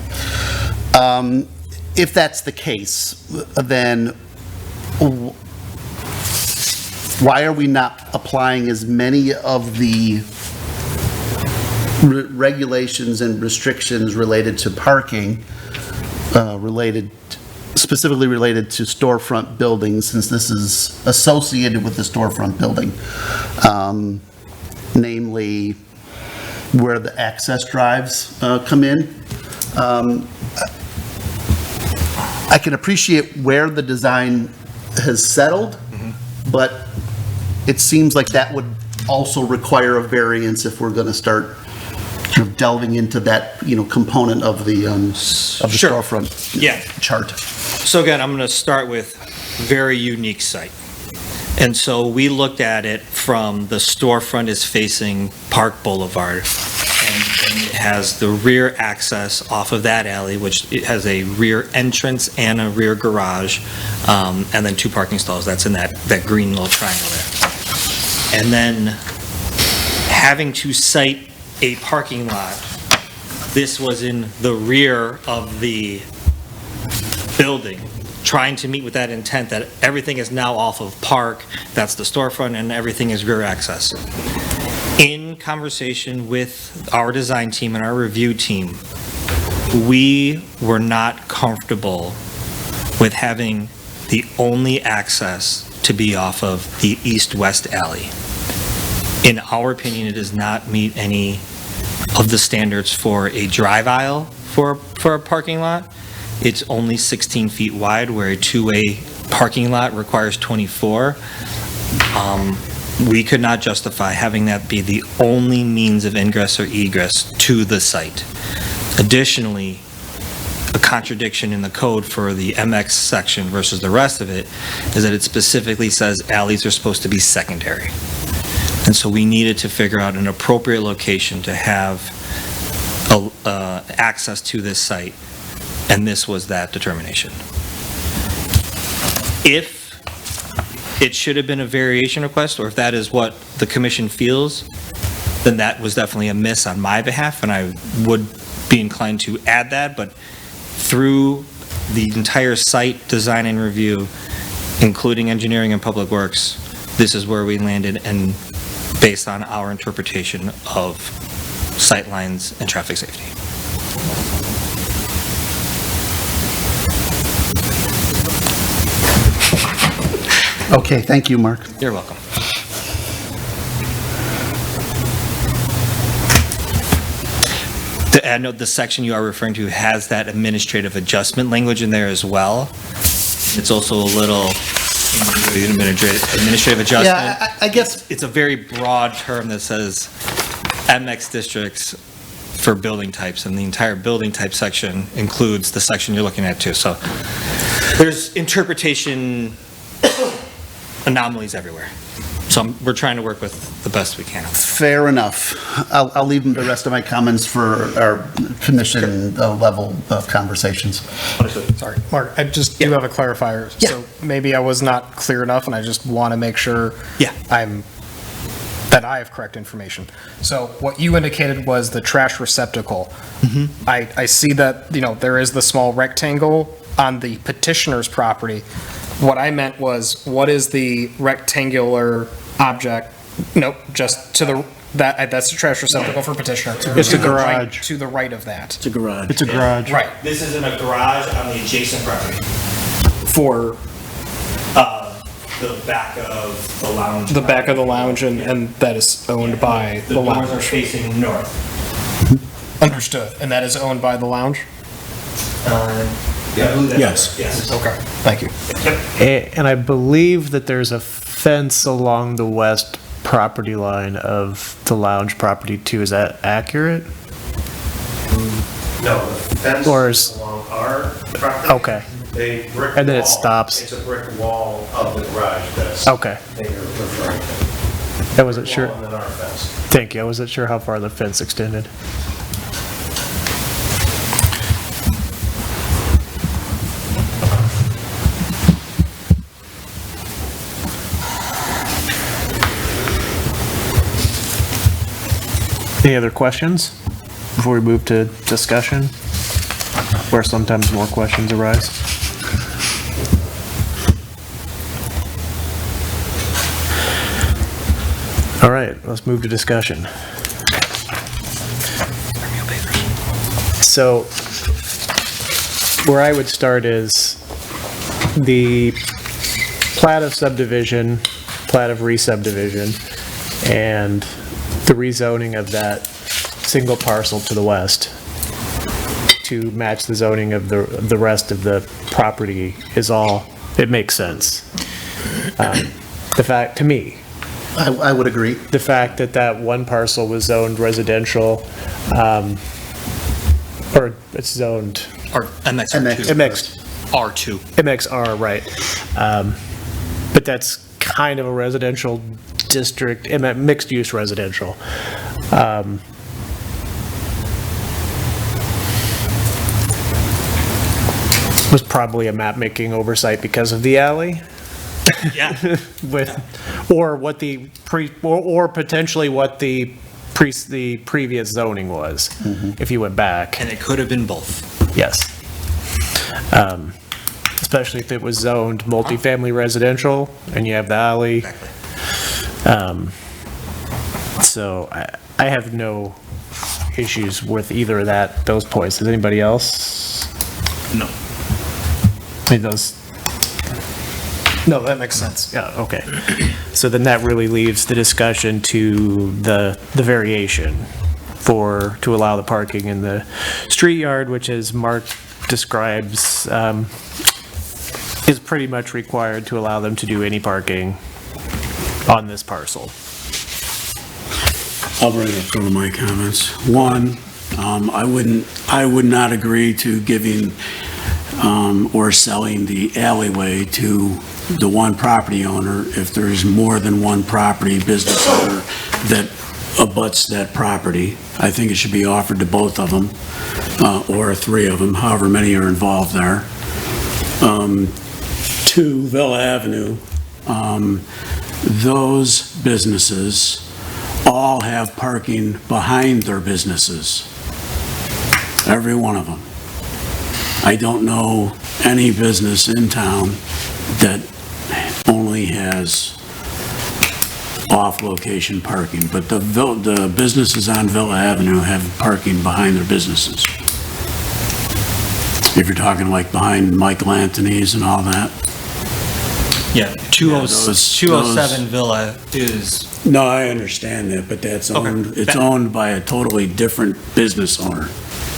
Speaker 7: If that's the case, then why are we not applying as many of the regulations and restrictions related to parking, specifically related to storefront buildings, since this is associated with the storefront building, namely where the access drives come in. I can appreciate where the design has settled, but it seems like that would also require a variance if we're going to start sort of delving into that, component of the
Speaker 4: Sure.
Speaker 7: storefront chart.
Speaker 4: So again, I'm going to start with very unique site. And so we looked at it from the storefront is facing Park Boulevard, and it has the rear access off of that alley, which it has a rear entrance and a rear garage, and then 2 parking stalls. That's in that green little triangle there. And then having to cite a parking lot, this was in the rear of the building, trying to meet with that intent that everything is now off of Park, that's the storefront, and everything is rear access. In conversation with our design team and our review team, we were not comfortable with having the only access to be off of the east-west alley. In our opinion, it does not meet any of the standards for a drive aisle for a parking lot. It's only 16 feet wide, where a two-way parking lot requires 24. We could not justify having that be the only means of ingress or egress to the site. Additionally, a contradiction in the code for the MX section versus the rest of it is that it specifically says alleys are supposed to be secondary. And so we needed to figure out an appropriate location to have access to this site, and this was that determination. If it should have been a variation request, or if that is what the commission feels, then that was definitely a miss on my behalf, and I would be inclined to add that, but through the entire site design and review, including engineering and public works, this is where we landed, and based on our interpretation of sight lines and traffic safety.
Speaker 7: Okay, thank you, Mark.
Speaker 4: You're welcome. To add note, the section you are referring to has that administrative adjustment language in there as well. It's also a little administrative adjustment.
Speaker 7: Yeah, I guess,
Speaker 4: It's a very broad term that says MX districts for building types, and the entire building type section includes the section you're looking at too. So there's interpretation anomalies everywhere. So we're trying to work with the best we can.
Speaker 7: fair enough. I'll leave the rest of my comments for our commission level of conversations.
Speaker 8: Sorry, Mark, I just do have a clarifier.
Speaker 7: Yeah.
Speaker 8: So maybe I was not clear enough, and I just want to make sure
Speaker 4: Yeah.
Speaker 8: that I have correct information. So what you indicated was the trash receptacle. I see that, there is the small rectangle on the petitioner's property. What I meant was, what is the rectangular object? Nope, just to the, that's the trash receptacle for petitioner.
Speaker 1: It's
Speaker 8: To
Speaker 1: a
Speaker 8: the right-
Speaker 1: garage.
Speaker 8: To the right of that.
Speaker 3: It's a garage.
Speaker 1: It's a garage.
Speaker 8: Right,
Speaker 4: This is in a garage on the adjacent property,
Speaker 8: for
Speaker 4: the back of the lounge.
Speaker 8: the back of the lounge, and that is owned by
Speaker 4: The
Speaker 8: the
Speaker 4: doors are
Speaker 8: lounge.
Speaker 4: facing north.
Speaker 8: Understood, and that is owned by the lounge?
Speaker 3: Yes.
Speaker 4: Yes.
Speaker 8: Okay, thank you.
Speaker 1: And I believe that there's a fence along the west property line of the lounge property too. Is that accurate?
Speaker 5: No, the fence
Speaker 1: Or
Speaker 5: is
Speaker 1: is-
Speaker 5: along our property.
Speaker 1: Okay,
Speaker 5: A brick
Speaker 1: And then it
Speaker 5: wall.
Speaker 1: stops.
Speaker 5: It's a brick wall of the garage that's.
Speaker 1: okay.
Speaker 5: That you're referring to.
Speaker 1: I wasn't sure.
Speaker 5: Wall and then our fence.
Speaker 1: Thank you. I wasn't sure how far the fence extended. Any other questions before we move to discussion? Where sometimes more questions arise. All right, let's move to discussion. So, where I would start is the plat of subdivision, plat of re-subdivision, and the rezoning of that single parcel to the west to match the zoning of the rest of the property is all, it makes sense. The fact, to me,
Speaker 7: I would agree.
Speaker 1: the fact that that one parcel was zoned residential, or it's zoned
Speaker 4: Or MX.
Speaker 7: MX.
Speaker 4: R2.
Speaker 1: MXR, right. But that's kind of a residential district, mixed-use residential. Was probably a map-making oversight because of the alley.
Speaker 4: Yeah.
Speaker 1: Or what the or potentially what the previous zoning was, if you went back.
Speaker 4: And it could have been both.
Speaker 1: Yes. Especially if it was zoned multifamily residential and you have the alley. So I have no issues with either of those points. Does anybody else?
Speaker 4: No.
Speaker 1: Those,
Speaker 8: No, that makes sense.
Speaker 1: yeah, okay. So then that really leaves the discussion to the variation to allow the parking in the street yard, which as Mark describes, is pretty much required to allow them to do any parking on this parcel.
Speaker 3: I'll bring up some of my comments. One, I would not agree to giving or selling the alleyway to the one property owner if there's more than one property business owner that abuts that property. I think it should be offered to both of them, or three of them, however many are involved there. Two, Villa Avenue, those businesses all have parking behind their businesses. Every one of them. I don't know any business in town that only has off-location parking, but the businesses on Villa Avenue have parking behind their businesses. If you're talking like behind Michael Anthony's and all that.
Speaker 4: Yeah,
Speaker 3: those-
Speaker 4: 207 Villa is,
Speaker 3: No, I understand that, but that's owned, it's owned by a totally different business owner.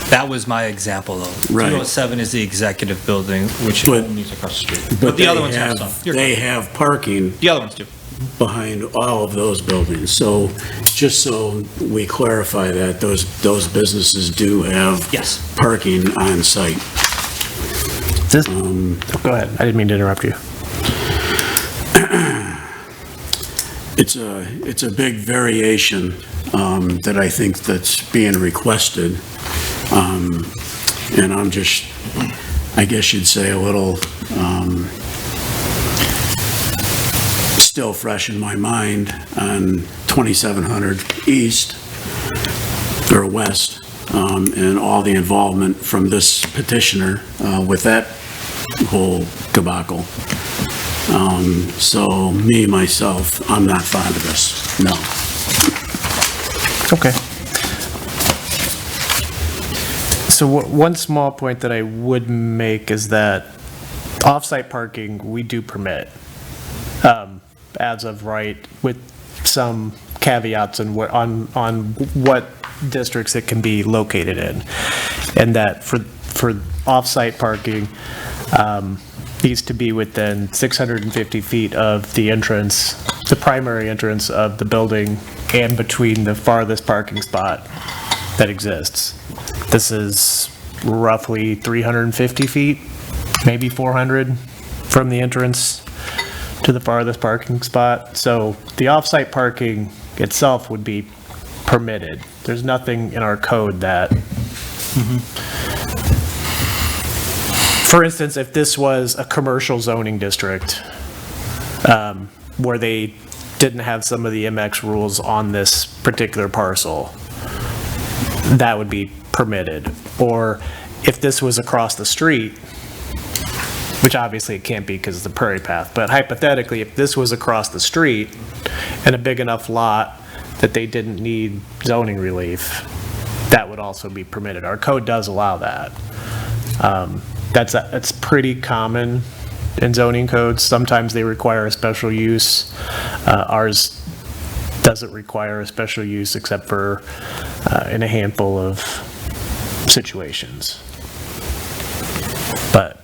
Speaker 4: that was my example though.
Speaker 3: Right.
Speaker 4: 207 is the executive building, which
Speaker 3: But-
Speaker 4: is across the street. But the other ones have some. You're
Speaker 3: They
Speaker 4: correct.
Speaker 3: have parking
Speaker 4: The other ones do.
Speaker 3: behind all of those buildings. So just so we clarify that, those businesses do have
Speaker 4: Yes.
Speaker 3: parking on site.
Speaker 1: Go ahead, I didn't mean to interrupt you.
Speaker 3: It's a big variation that I think that's being requested. And I'm just, I guess you'd say a little still fresh in my mind on 2700 East or West, and all the involvement from this petitioner with that whole debacle. So me, myself, I'm not fond of this, no.
Speaker 1: Okay. So one small point that I would make is that off-site parking, we do permit, as of right, with some caveats on what districts it can be located in. And that for off-site parking, needs to be within 650 feet of the entrance, the primary entrance of the building, and between the farthest parking spot that exists. This is roughly 350 feet, maybe 400 from the entrance to the farthest parking spot. So the off-site parking itself would be permitted. There's nothing in our code that, for instance, if this was a commercial zoning district, where they didn't have some of the MX rules on this particular parcel, that would be permitted. Or if this was across the street, which obviously it can't be because it's the prairie path, but hypothetically, if this was across the street and a big enough lot that they didn't need zoning relief, that would also be permitted. Our code does allow that. That's pretty common in zoning codes. Sometimes they require a special use. Ours doesn't require a special use except for in a handful of situations. But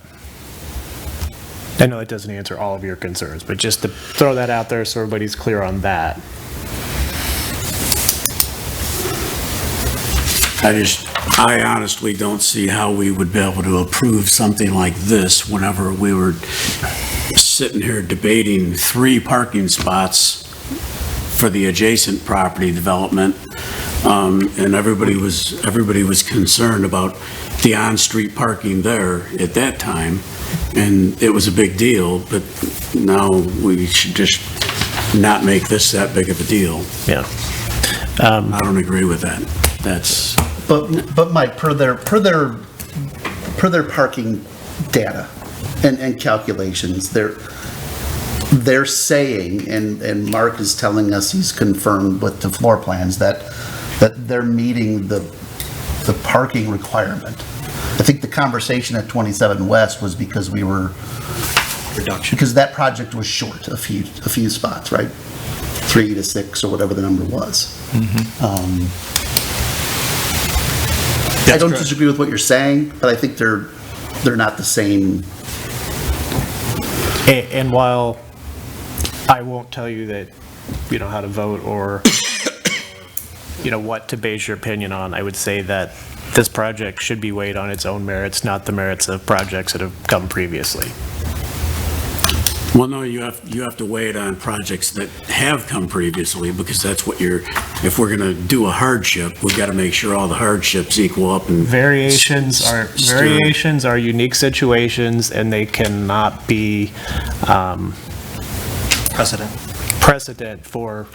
Speaker 1: I know that doesn't answer all of your concerns, but just to throw that out there so everybody's clear on that.
Speaker 3: I honestly don't see how we would be able to approve something like this whenever we were sitting here debating 3 parking spots for the adjacent property development. And everybody was concerned about the on-street parking there at that time, and it was a big deal, but now we should just not make this that big of a deal.
Speaker 1: Yeah.
Speaker 3: I don't agree with that. That's...
Speaker 7: But Mike, per their parking data and calculations, they're saying, and Mark is telling us he's confirmed with the floor plans that they're meeting the parking requirement. I think the conversation at 27 West was because we were
Speaker 4: Reduction.
Speaker 7: because that project was short a few spots, right? 3 to 6 or whatever the number was. I don't disagree with what you're saying, but I think they're not the same.
Speaker 1: And while I won't tell you that you know how to vote or you know what to base your opinion on, I would say that this project should be weighed on its own merits, not the merits of projects that have come previously.
Speaker 3: Well, no, you have to weigh it on projects that have come previously, because that's what if we're gonna do a hardship, we've gotta make sure all the hardships equal up and.
Speaker 1: Variations are unique situations, and they cannot be precedent for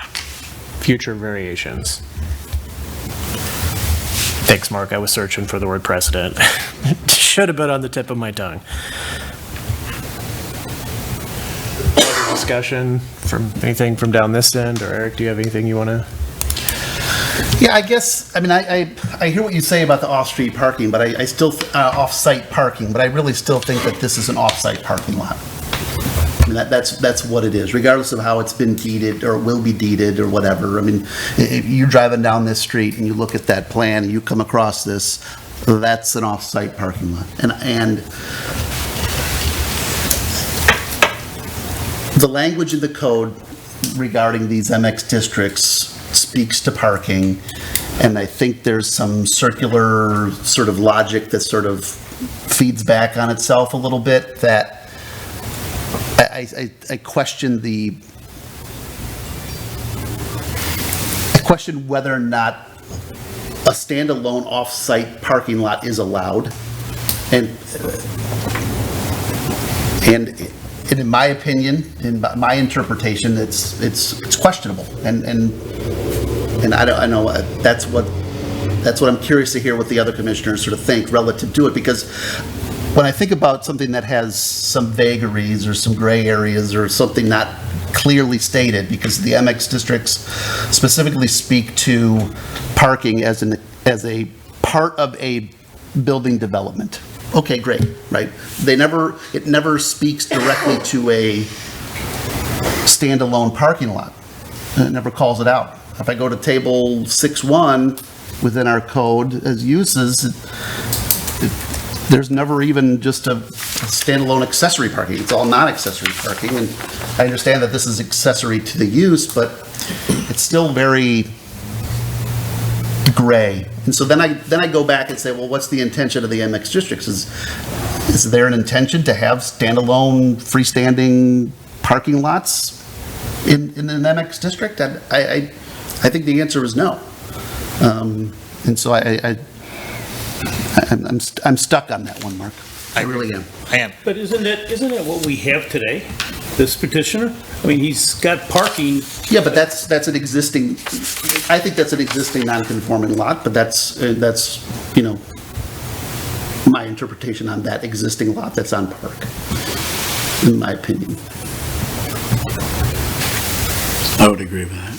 Speaker 1: future variations. Thanks, Mark. I was searching for the word precedent. Should have been on the tip of my tongue. Discussion from anything from down this end, or Eric, do you have anything you want to?
Speaker 7: Yeah, I guess, I mean, I hear what you say about the off-street parking, but I still, off-site parking, but I really still think that this is an off-site parking lot. I mean, that's what it is, regardless of how it's been deeded or will be deeded or whatever. I mean, if you're driving down this street and you look at that plan and you come across this, that's an off-site parking lot. And the language in the code regarding these MX districts speaks to parking, and I think there's some circular sort of logic that sort of feeds back on itself a little bit, that I question whether or not a standalone off-site parking lot is allowed, and in my opinion, in my interpretation, it's questionable, and I know that's what I'm curious to hear what the other commissioners sort of think relative to it, because when I think about something that has some vagaries or some gray areas or something not clearly stated, because the MX districts specifically speak to parking as a part of a building development. Okay, great, right? It never speaks directly to a standalone parking lot. It never calls it out. If I go to table 6.1 within our code as uses, there's never even just a standalone accessory parking. It's all non-accessory parking, and I understand that this is accessory to the use, but it's still very gray. And so then I go back and say, well, what's the intention of the MX districts? Is there an intention to have standalone freestanding parking lots in an MX district? I think the answer is no. And so I'm stuck on that one, Mark. I really am.
Speaker 4: I am.
Speaker 9: But isn't that what we have today, this petitioner? I mean, he's got parking.
Speaker 7: Yeah, but that's an existing, I think that's an existing non-conforming lot, but that's, you know, my interpretation on that existing lot that's on Park, in my opinion.
Speaker 3: I would agree with that.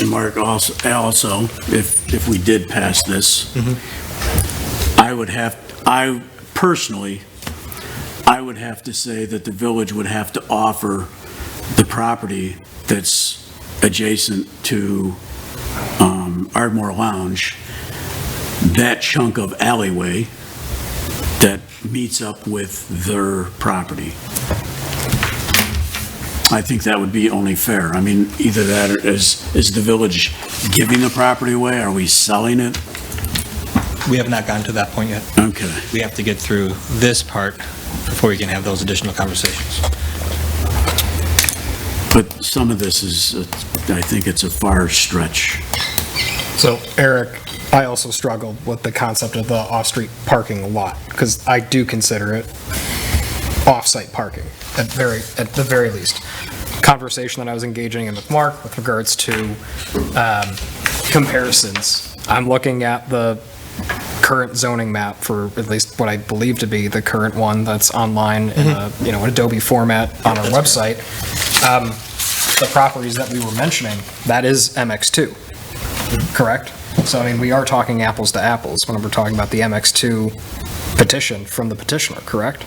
Speaker 3: And Mark, also, if we did pass this, I would have to say that the village would have to offer the property that's adjacent to Ardmore Lounge, that chunk of alleyway that meets up with their property. I think that would be only fair. I mean, either that or is the village giving the property away? Are we selling it?
Speaker 4: We have not gotten to that point yet.
Speaker 3: Okay.
Speaker 4: We have to get through this part before we can have those additional conversations.
Speaker 3: But some of this is, I think it's a far stretch.
Speaker 8: So, Eric, I also struggled with the concept of the off-street parking lot, because I do consider it off-site parking, at the very least. Conversation that I was engaging in with Mark with regards to comparisons. I'm looking at the current zoning map for at least what I believe to be the current one that's online in an Adobe format on our website. The properties that we were mentioning, that is MX2, correct? So, I mean, we are talking apples to apples when we're talking about the MX2 petition from the petitioner, correct?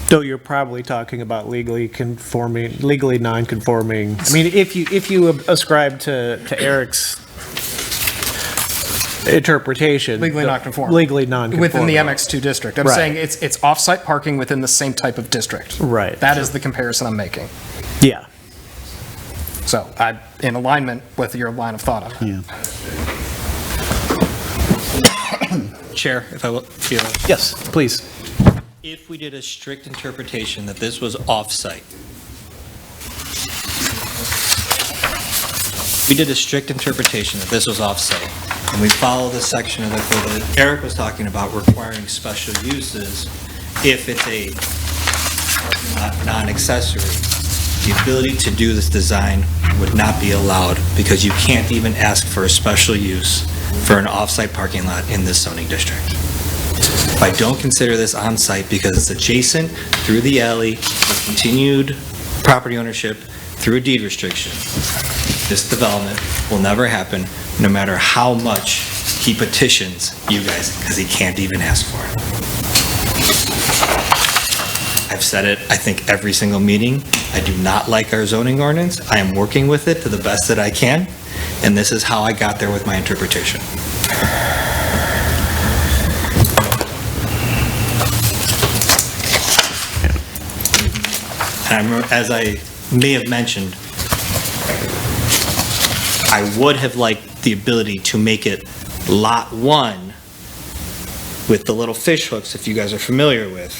Speaker 1: Though you're probably talking about legally non-conforming. I mean, if you ascribe to Eric's interpretation.
Speaker 8: Legally non-conforming.
Speaker 1: Legally non-conforming.
Speaker 8: Within the MX2 district. I'm
Speaker 1: Right.
Speaker 8: saying it's off-site parking within the same type of district.
Speaker 1: Right.
Speaker 8: That is the comparison I'm making.
Speaker 1: Yeah.
Speaker 8: So I'm in alignment with your line of thought on that.
Speaker 7: Yeah.
Speaker 4: Chair, if I will, feel.
Speaker 1: Yes, please.
Speaker 4: If we did a strict interpretation that this was off-site, and we follow the section of the code that Eric was talking about requiring special uses, if it's a non-accessory, the ability to do this design would not be allowed because you can't even ask for a special use for an off-site parking lot in this zoning district. If I don't consider this on-site because it's adjacent through the alley with continued property ownership through a deed restriction, this development will never happen no matter how much he petitions you guys because he can't even ask for it. I've said it, I think, every single meeting. I do not like our zoning ordinance. I am working with it to the best that I can, and this is how I got there with my interpretation. And as I may have mentioned, I would have liked the ability to make it Lot 1 with the little fish hooks, if you guys are familiar with,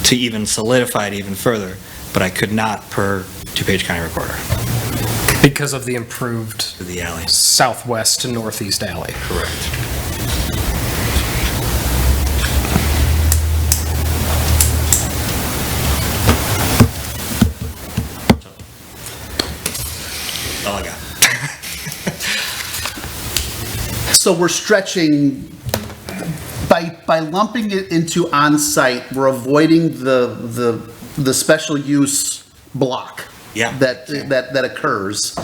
Speaker 4: to even solidify it even further, but I could not per DuPage County Recorder.
Speaker 8: Because of the improved
Speaker 4: To the alley.
Speaker 8: southwest to northeast alley.
Speaker 4: Correct. All I got.
Speaker 7: so we're stretching, by lumping it into on-site, we're avoiding the special use block.
Speaker 4: Yeah.
Speaker 7: That occurs.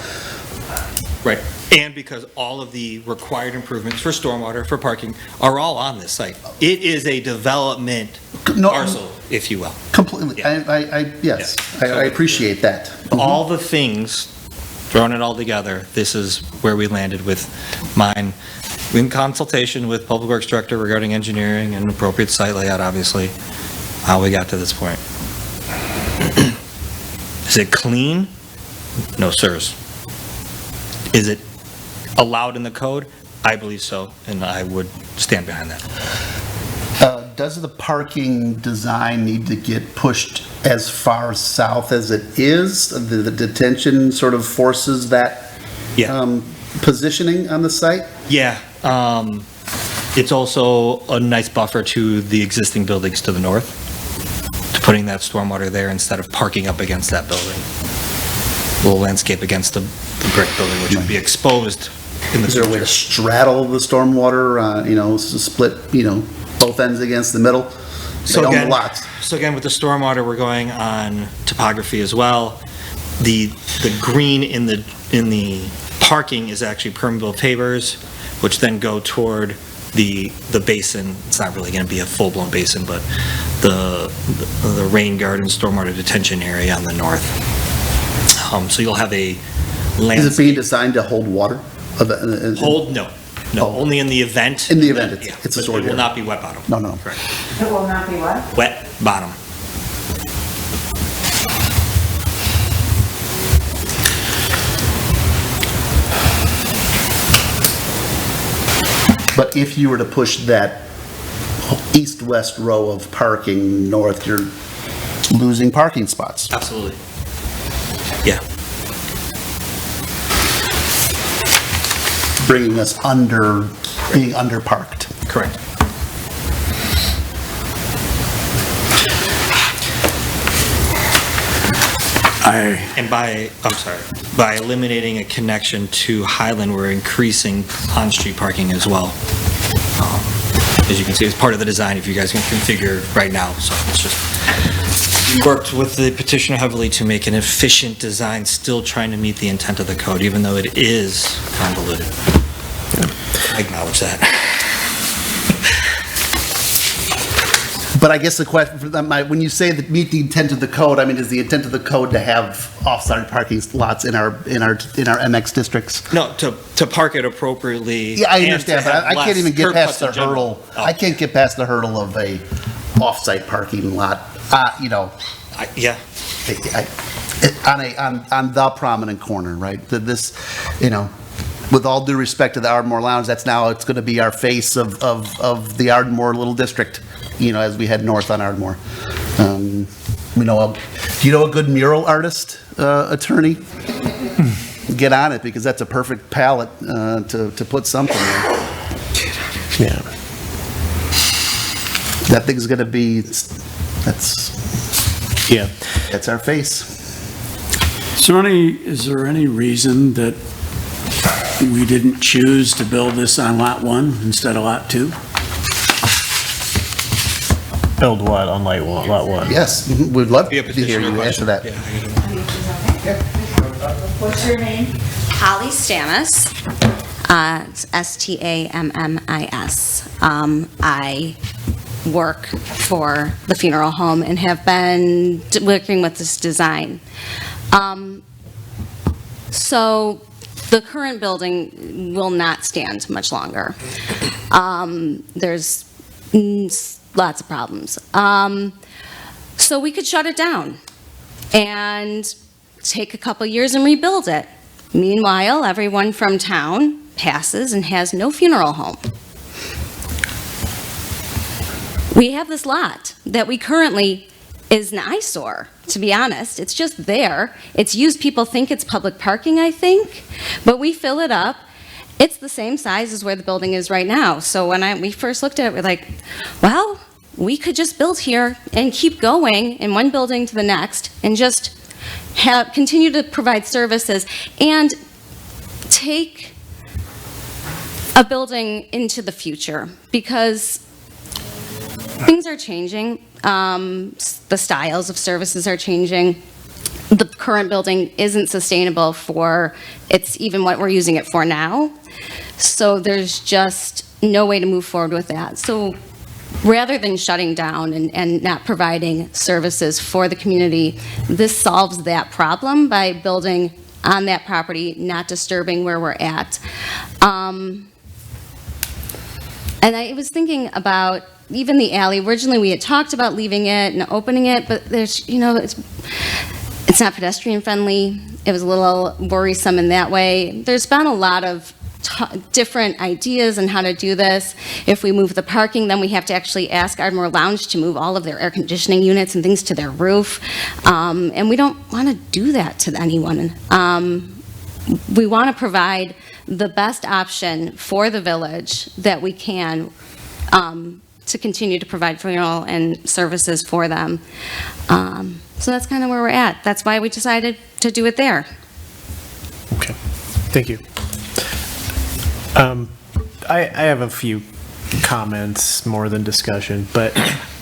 Speaker 4: Right. And because all of the required improvements for stormwater, for parking, are all on this site. It is a development
Speaker 7: No,
Speaker 4: parcel, if you will.
Speaker 7: Completely,
Speaker 4: Yeah.
Speaker 7: yes,
Speaker 4: Yeah.
Speaker 7: I appreciate that.
Speaker 4: All the things, throwing it all together, this is where we landed with mine, in consultation with Public Works Director regarding engineering and appropriate site layout, obviously, how we got to this point. Is it clean? No, sirs. Is it allowed in the code? I believe so, and I would stand behind that.
Speaker 7: Does the parking design need to get pushed as far south as it is? The detention sort of forces that
Speaker 4: Yeah.
Speaker 7: positioning on the site?
Speaker 4: Yeah, it's also a nice buffer to the existing buildings to the north, to putting that stormwater there instead of parking up against that building. A little landscape against the brick building, which would be exposed in the
Speaker 7: Is there a way to
Speaker 4: future.
Speaker 7: straddle the stormwater, split, both ends against the middle? They own the lots.
Speaker 4: So again, with the stormwater, we're going on topography as well. The green in the parking is actually permeable pavers, which then go toward the basin. It's not really going to be a full-blown basin, but the rain garden stormwater detention area on the north. So you'll have a
Speaker 7: Is
Speaker 4: landscape.
Speaker 7: it being designed to hold water?
Speaker 4: Hold, no,
Speaker 7: Oh.
Speaker 4: only in the event.
Speaker 7: In the event, it's-
Speaker 4: Yeah,
Speaker 7: it's a
Speaker 4: but
Speaker 7: storage
Speaker 4: it will
Speaker 7: area.
Speaker 4: not be wet bottom.
Speaker 7: No.
Speaker 4: Correct.
Speaker 6: It will not be what?
Speaker 4: Wet bottom.
Speaker 7: But if you were to push that east-west row of parking north, you're losing parking spots.
Speaker 4: Absolutely. Yeah.
Speaker 7: Bringing us under, being underparked.
Speaker 4: Correct. And by eliminating a connection to Highland, we're increasing on-street parking as well. As you can see, it's part of the design, if you guys can configure right now, so it's just, we worked with the petitioner heavily to make an efficient design, still trying to meet the intent of the code, even though it is convoluted. I acknowledge that.
Speaker 7: But I guess the question, when you say that meet the intent of the code, I mean, is the intent of the code to have off-site parking lots in our MX districts?
Speaker 4: No, to park it appropriately.
Speaker 7: Yeah, I
Speaker 4: and
Speaker 7: understand,
Speaker 4: to
Speaker 7: but
Speaker 4: have
Speaker 7: I can't
Speaker 4: less
Speaker 7: even get
Speaker 4: curb
Speaker 7: past
Speaker 4: cuts
Speaker 7: the
Speaker 4: in general.
Speaker 7: hurdle.
Speaker 4: Oh.
Speaker 7: I can't get past the hurdle of a off-site parking lot,
Speaker 4: Yeah,
Speaker 7: on the prominent corner, right? This, with all due respect to the Ardmore Lounge, it's going to be our face of the Ardmore Little District, as we head north on Ardmore. Do you know a good mural artist, attorney? Get on it, because that's a perfect palette to put something there.
Speaker 1: Yeah.
Speaker 7: That thing's going to be,
Speaker 1: Yeah.
Speaker 7: that's our face.
Speaker 3: Is there any reason that we didn't choose to build this on Lot 1 instead of Lot 2?
Speaker 1: Build what on lot one?
Speaker 7: Yes, we'd love
Speaker 4: be a
Speaker 7: to hear
Speaker 4: petitioner
Speaker 7: you answer
Speaker 4: question.
Speaker 7: that.
Speaker 6: What's your name?
Speaker 10: Holly Stamis, it's Stammis. I work for the funeral home and have been working with this design. So the current building will not stand much longer. There's lots of problems. So we could shut it down and take a couple years and rebuild it. Meanwhile, everyone from town passes and has no funeral home. We have this lot that we currently is an eyesore, to be honest. It's just there. It's used, people think it's public parking, I think, but we fill it up. It's the same size as where the building is right now. So when we first looked at it, we're like, well, we could just build here and keep going in one building to the next and just continue to provide services and take a building into the future, because things are changing. The styles of services are changing. The current building isn't sustainable for, it's even what we're using it for now. So there's just no way to move forward with that. So rather than shutting down and not providing services for the community, this solves that problem by building on that property, not disturbing where we're at. And I was thinking about even the alley. Originally, we had talked about leaving it and opening it, but there's, it's not pedestrian friendly. It was a little worrisome in that way. There's been a lot of different ideas on how to do this. If we move the parking, then we have to actually ask Ardmore Lounge to move all of their air conditioning units and things to their roof. And we don't want to do that to anyone. We want to provide the best option for the village that we can to continue to provide funeral and services for them. So that's kind of where we're at. That's why we decided to do it there.
Speaker 1: Okay, thank you. I have a few comments more than discussion, but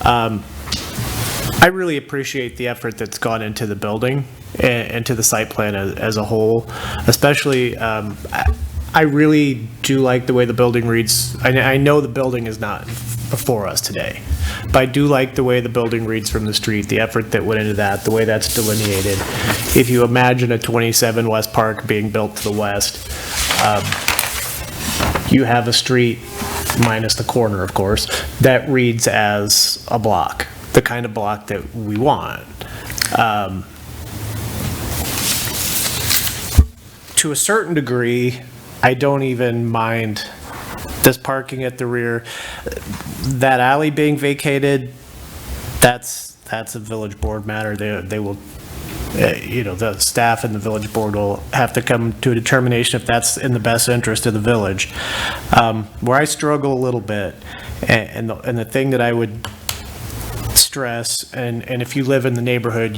Speaker 1: I really appreciate the effort that's gone into the building and to the site plan as a whole, especially I really do like the way the building reads. I know the building is not before us today, but I do like the way the building reads from the street, the effort that went into that, the way that's delineated. If you imagine a 27 West Park being built to the west, you have a street, minus the corner, of course, that reads as a block, the kind of block that we want. To a certain degree, I don't even mind this parking at the rear. That alley being vacated, that's a village board matter. They will, the staff and the village board will have to come to a determination if that's in the best interest of the village. Where I struggle a little bit, and the thing that I would stress, and if you live in the neighborhood,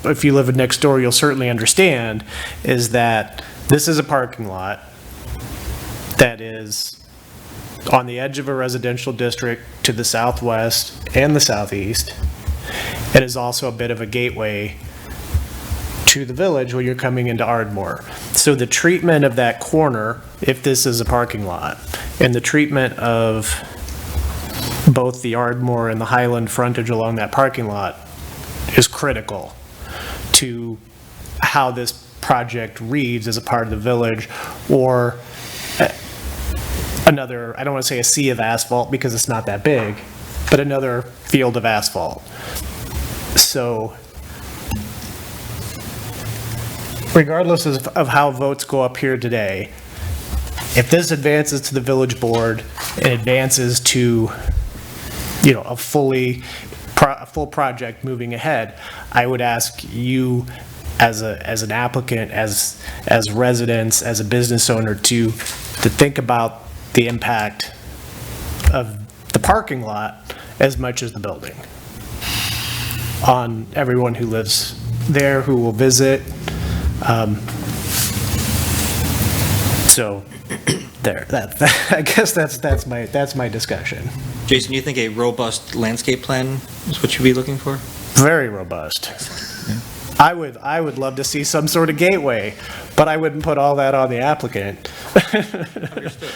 Speaker 1: if you live next door, you'll certainly understand, is that this is a parking lot that is on the edge of a residential district to the southwest and the southeast. It is also a bit of a gateway to the village when you're coming into Ardmore. So the treatment of that corner, if this is a parking lot, and the treatment of both the Ardmore and the Highland frontage along that parking lot is critical to how this project reads as a part of the village, or another, I don't want to say a sea of asphalt because it's not that big, but another field of asphalt. So regardless of how votes go up here today, if this advances to the village board and advances to, a full project moving ahead, I would ask you as an applicant, as residents, as a business owner, to think about the impact of the parking lot as much as the building on everyone who lives there, who will visit. So there, I guess that's my discussion.
Speaker 4: Jason, you think a robust landscape plan is what you'd be looking for?
Speaker 1: Very robust. I would love to see some sort of gateway, but I wouldn't put all that on the applicant.
Speaker 4: Understood.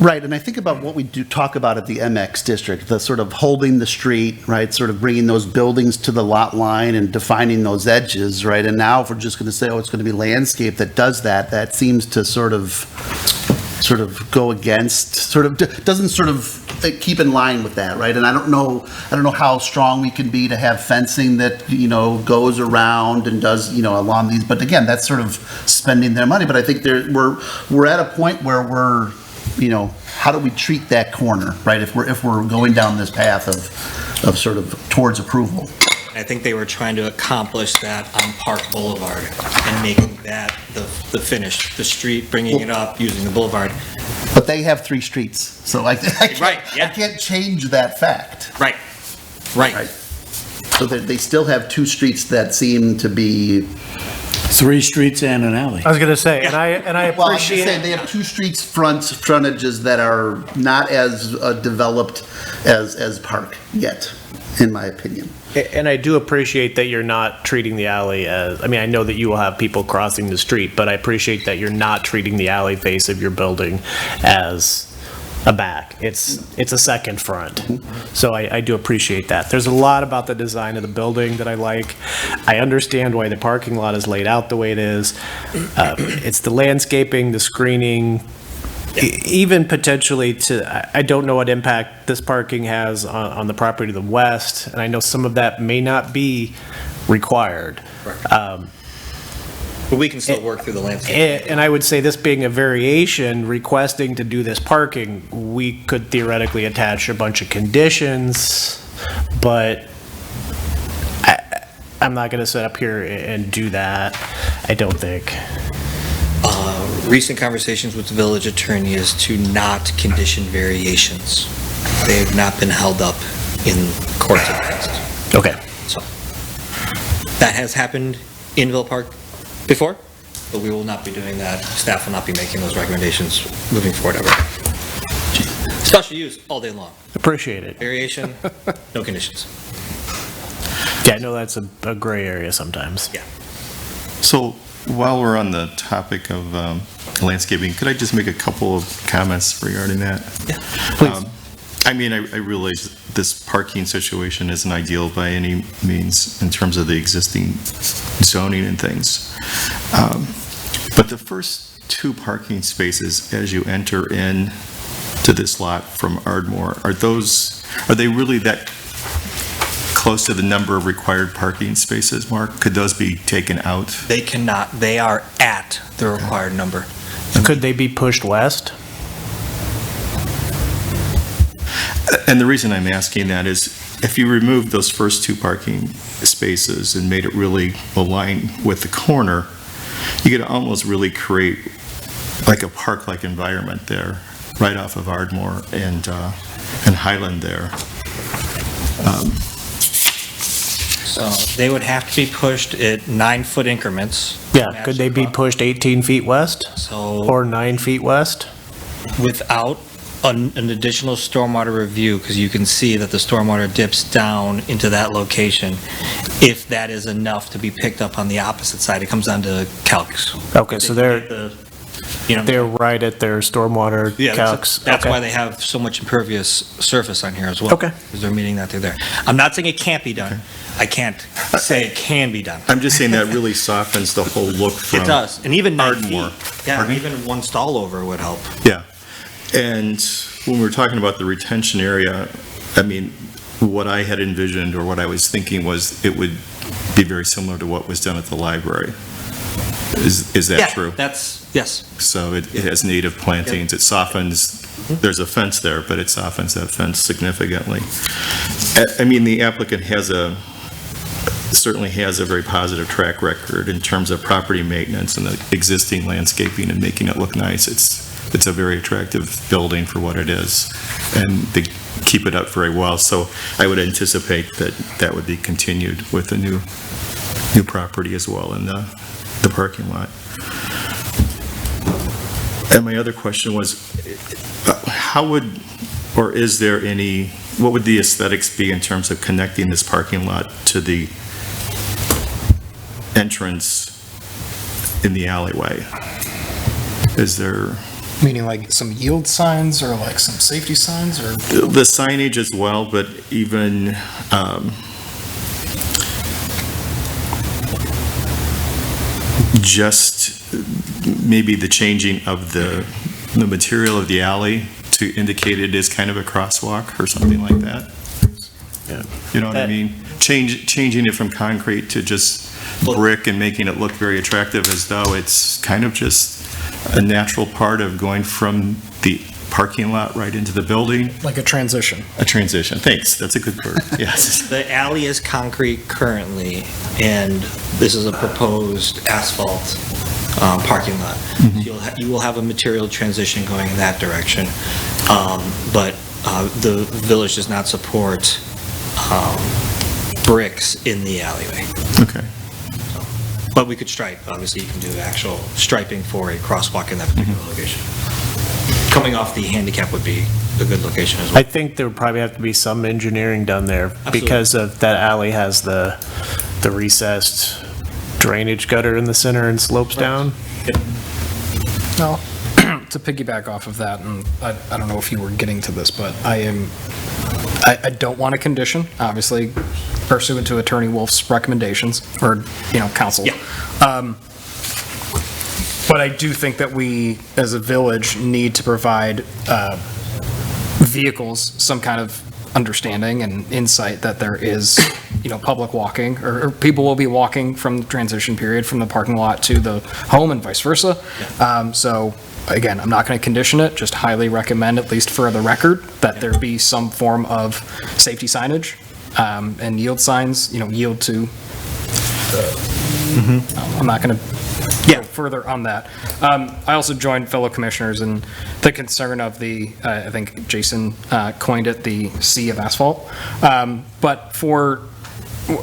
Speaker 7: Right, and I think about what we do talk about at the MX district, the sort of holding the street, right, sort of bringing those buildings to the lot line and defining those edges, right? And now if we're just going to say, oh, it's going to be landscape that does that, that seems to sort of go against, doesn't sort of keep in line with that, right? And I don't know how strong we can be to have fencing that, goes around and does, along these, but again, that's sort of spending their money. But I think we're at a point where we're, how do we treat that corner, right? If we're going down this path of sort of towards approval.
Speaker 4: I think they were trying to accomplish that on Park Boulevard and making that the finish, the street, bringing it up using the boulevard.
Speaker 7: But they have 3 streets, so I can't change that fact.
Speaker 4: Right.
Speaker 7: So they still have 2 streets that seem to be
Speaker 3: 3 streets and an alley.
Speaker 1: I was going to say, and I
Speaker 7: Well, I should
Speaker 1: appreciate.
Speaker 7: say they have 2 streets frontages that are not as developed as Park yet, in my opinion.
Speaker 1: And I do appreciate that you're not treating the alley as, I mean, I know that you will have people crossing the street, but I appreciate that you're not treating the alley face of your building as a back. It's a second front. So I do appreciate that. There's a lot about the design of the building that I like. I understand why the parking lot is laid out the way it is. It's the landscaping, the screening, even potentially I don't know what impact this parking has on the property to the west, and I know some of that may not be required.
Speaker 4: But we can still work through the landscape.
Speaker 1: And I would say this being a variation, requesting to do this parking, we could theoretically attach a bunch of conditions, but I'm not going to sit up here and do that, I don't think.
Speaker 4: Recent conversations with the village attorney is to not condition variations. They have not been held up in courts in the past.
Speaker 1: Okay.
Speaker 4: So, that has happened in Villa Park before, but we will not be doing that. Staff will not be making those recommendations moving forward ever. Special use all day long.
Speaker 1: Appreciate it.
Speaker 4: Variation, no conditions.
Speaker 1: Yeah, I know that's a gray area sometimes.
Speaker 4: Yeah.
Speaker 11: So while we're on the topic of landscaping, could I just make a couple of comments regarding that?
Speaker 4: Yeah, please.
Speaker 11: I mean, I realize this parking situation isn't ideal by any means in terms of the existing zoning and things. But the first 2 parking spaces as you enter in to this lot from Ardmore, are they really that close to the number of required parking spaces, Mark? Could those be taken out?
Speaker 4: They cannot. They are at the required number.
Speaker 1: Could they be pushed west?
Speaker 11: And the reason I'm asking that is if you remove those first 2 parking spaces and made it really align with the corner, you could almost really create like a park-like environment there, right off of Ardmore and Highland there.
Speaker 4: So they would have to be pushed at 9-foot increments.
Speaker 1: Yeah, could they be pushed 18 feet west
Speaker 4: So
Speaker 1: or 9 feet west?
Speaker 4: without an additional stormwater review, because you can see that the stormwater dips down into that location, if that is enough to be picked up on the opposite side, it comes down to calcs.
Speaker 1: Okay, so they're
Speaker 4: They're
Speaker 1: right at their stormwater
Speaker 4: Yeah,
Speaker 1: calcs.
Speaker 4: that's
Speaker 1: Okay.
Speaker 4: why they have so much impervious surface on here as well.
Speaker 1: Okay.
Speaker 4: Because they're meeting that they're there. I'm not saying it can't be done. I can't say it can be done.
Speaker 11: I'm just saying that really softens the whole look from...
Speaker 4: It does, and even 9
Speaker 11: Ardmore.
Speaker 4: feet. Yeah,
Speaker 11: Pardon me?
Speaker 4: even one stall over would help.
Speaker 11: Yeah. And when we're talking about the retention area, I mean, what I had envisioned or what I was thinking was it would be very similar to what was done at the library. Is that true?
Speaker 4: Yes.
Speaker 11: So it has native plantings, it softens, there's a fence there, but it softens that fence significantly. I mean, the applicant certainly has a very positive track record in terms of property maintenance and the existing landscaping and making it look nice. It's a very attractive building for what it is, and they keep it up very well. So I would anticipate that that would be continued with the new property as well in the parking lot. And my other question was, how would, or is there any, what would the aesthetics be in terms of connecting this parking lot to the entrance in the alleyway? Is there...
Speaker 8: Meaning like some yield signs or like some safety signs or?
Speaker 11: The signage as well, but even just maybe the changing of the material of the alley to indicate it is kind of a crosswalk or something like that.
Speaker 1: Yeah.
Speaker 11: You know what I mean? Changing it from concrete to just brick and making it look very attractive as though it's kind of just a natural part of going from the parking lot right into the building.
Speaker 8: Like a transition.
Speaker 11: A transition, thanks, that's a good word, yes.
Speaker 4: The alley is concrete currently, and this is a proposed asphalt parking lot. So you will have a material transition going in that direction, but the village does not support bricks in the alleyway.
Speaker 11: Okay.
Speaker 4: But we could stripe, obviously, you can do actual striping for a crosswalk in that particular location. Coming off the handicap would be a good location as well.
Speaker 1: I think there would probably have to be some engineering done there
Speaker 4: Absolutely.
Speaker 1: because of that alley has the recessed drainage gutter in the center and slopes down.
Speaker 8: No, to piggyback off of that, and I don't know if you were getting to this, but I don't want a condition, obviously pursuant to Attorney Wolf's recommendations, or, counsel.
Speaker 4: Yeah.
Speaker 8: But I do think that we, as a village, need to provide vehicles some kind of understanding and insight that there is, public walking, or people will be walking from the transition period from the parking lot to the home and vice versa. So, again, I'm not going to condition it, just highly recommend, at least for the record, that there be some form of safety signage and yield signs, yield to. I'm not going to go further on that. I also joined fellow commissioners in the concern of the, I think Jason coined it, the sea of asphalt. But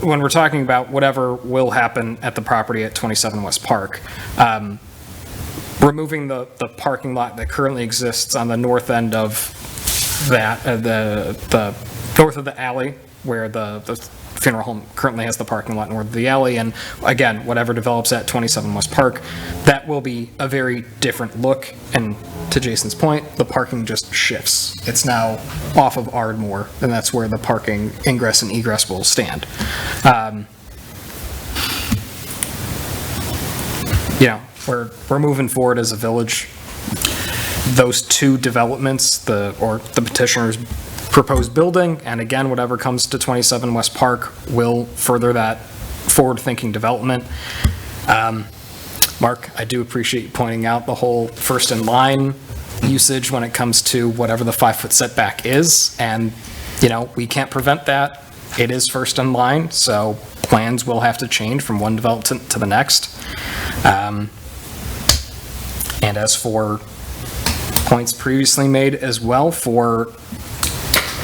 Speaker 8: when we're talking about whatever will happen at the property at 27 West Park, removing the parking lot that currently exists on the north end of that, the north of the alley where the funeral home currently has the parking lot north of the alley, and again, whatever develops at 27 West Park, that will be a very different look, and to Jason's point, the parking just shifts. It's now off of Ardmore, and that's where the parking ingress and egress will stand. We're moving forward as a village. Those two developments, the petitioner's proposed building, and again, whatever comes to 27 West Park will further that forward-thinking development. Mark, I do appreciate you pointing out the whole first in line usage when it comes to whatever the 5-foot setback is, and, we can't prevent that. It is first in line, so plans will have to change from one development to the next. And as for points previously made as well for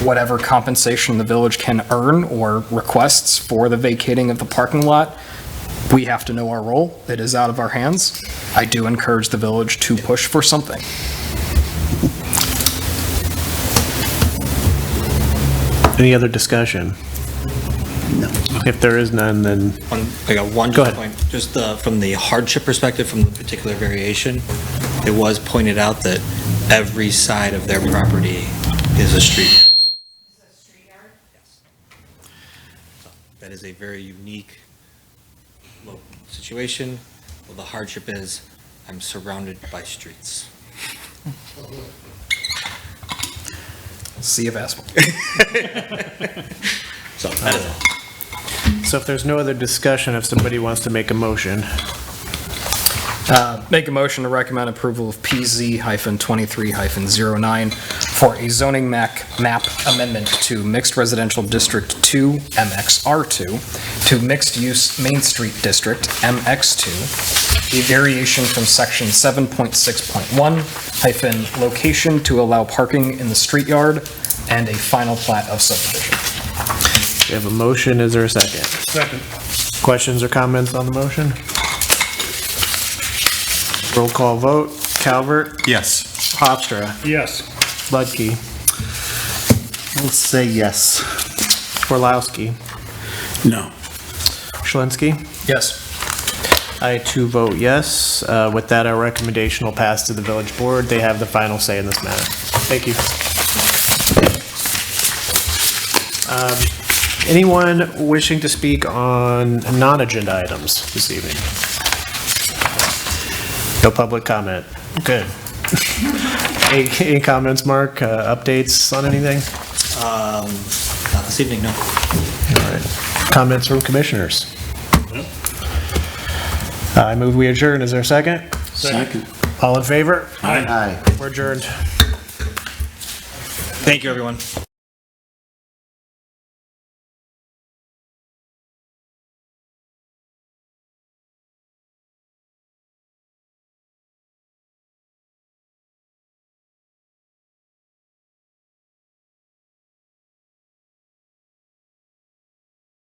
Speaker 8: whatever compensation the village can earn or requests for the vacating of the parking lot, we have to know our role. It is out of our hands. I do encourage the village to push for something.
Speaker 1: Any other discussion?
Speaker 7: No.
Speaker 1: If there is none, then
Speaker 4: I got one
Speaker 1: Go ahead.
Speaker 4: point, just from the hardship perspective, from the particular variation, it was pointed out that every side of their property is a street. Yes. So that is a very unique situation. Well, the hardship is I'm surrounded by streets.
Speaker 8: Sea of asphalt.
Speaker 4: So that is all.
Speaker 1: So if there's no other discussion, if somebody wants to make a motion.
Speaker 8: Make a motion to recommend approval of PZ-23-09 for a zoning map amendment to Mixed Residential District 2, MXR2, to Mixed Use Main Street District, MX2, a variation from section 7.6.1 location to allow parking in the street yard, and a final plat of subdivision.
Speaker 1: We have a motion, is there a second?
Speaker 9: Second.
Speaker 1: Questions or comments on the motion? Roll call vote, Calvert,
Speaker 11: Yes.
Speaker 1: Hofstra,
Speaker 9: Yes.
Speaker 1: Ludke,
Speaker 7: We'll say yes.
Speaker 1: Orlowski,
Speaker 3: No.
Speaker 1: Schlinsky.
Speaker 8: Yes.
Speaker 1: I too vote yes. With that, our recommendation will pass to the village board. They have the final say in this matter. Thank you. Anyone wishing to speak on non-agenda items this evening? No public comment. Good. Any comments, Mark? Updates on anything?
Speaker 4: Not this evening, no.
Speaker 1: All right. Comments from commissioners? I move we adjourn. Is there a second?
Speaker 3: Second.
Speaker 1: All in favor?
Speaker 7: Aye.
Speaker 1: We're adjourned.
Speaker 4: Thank you, everyone.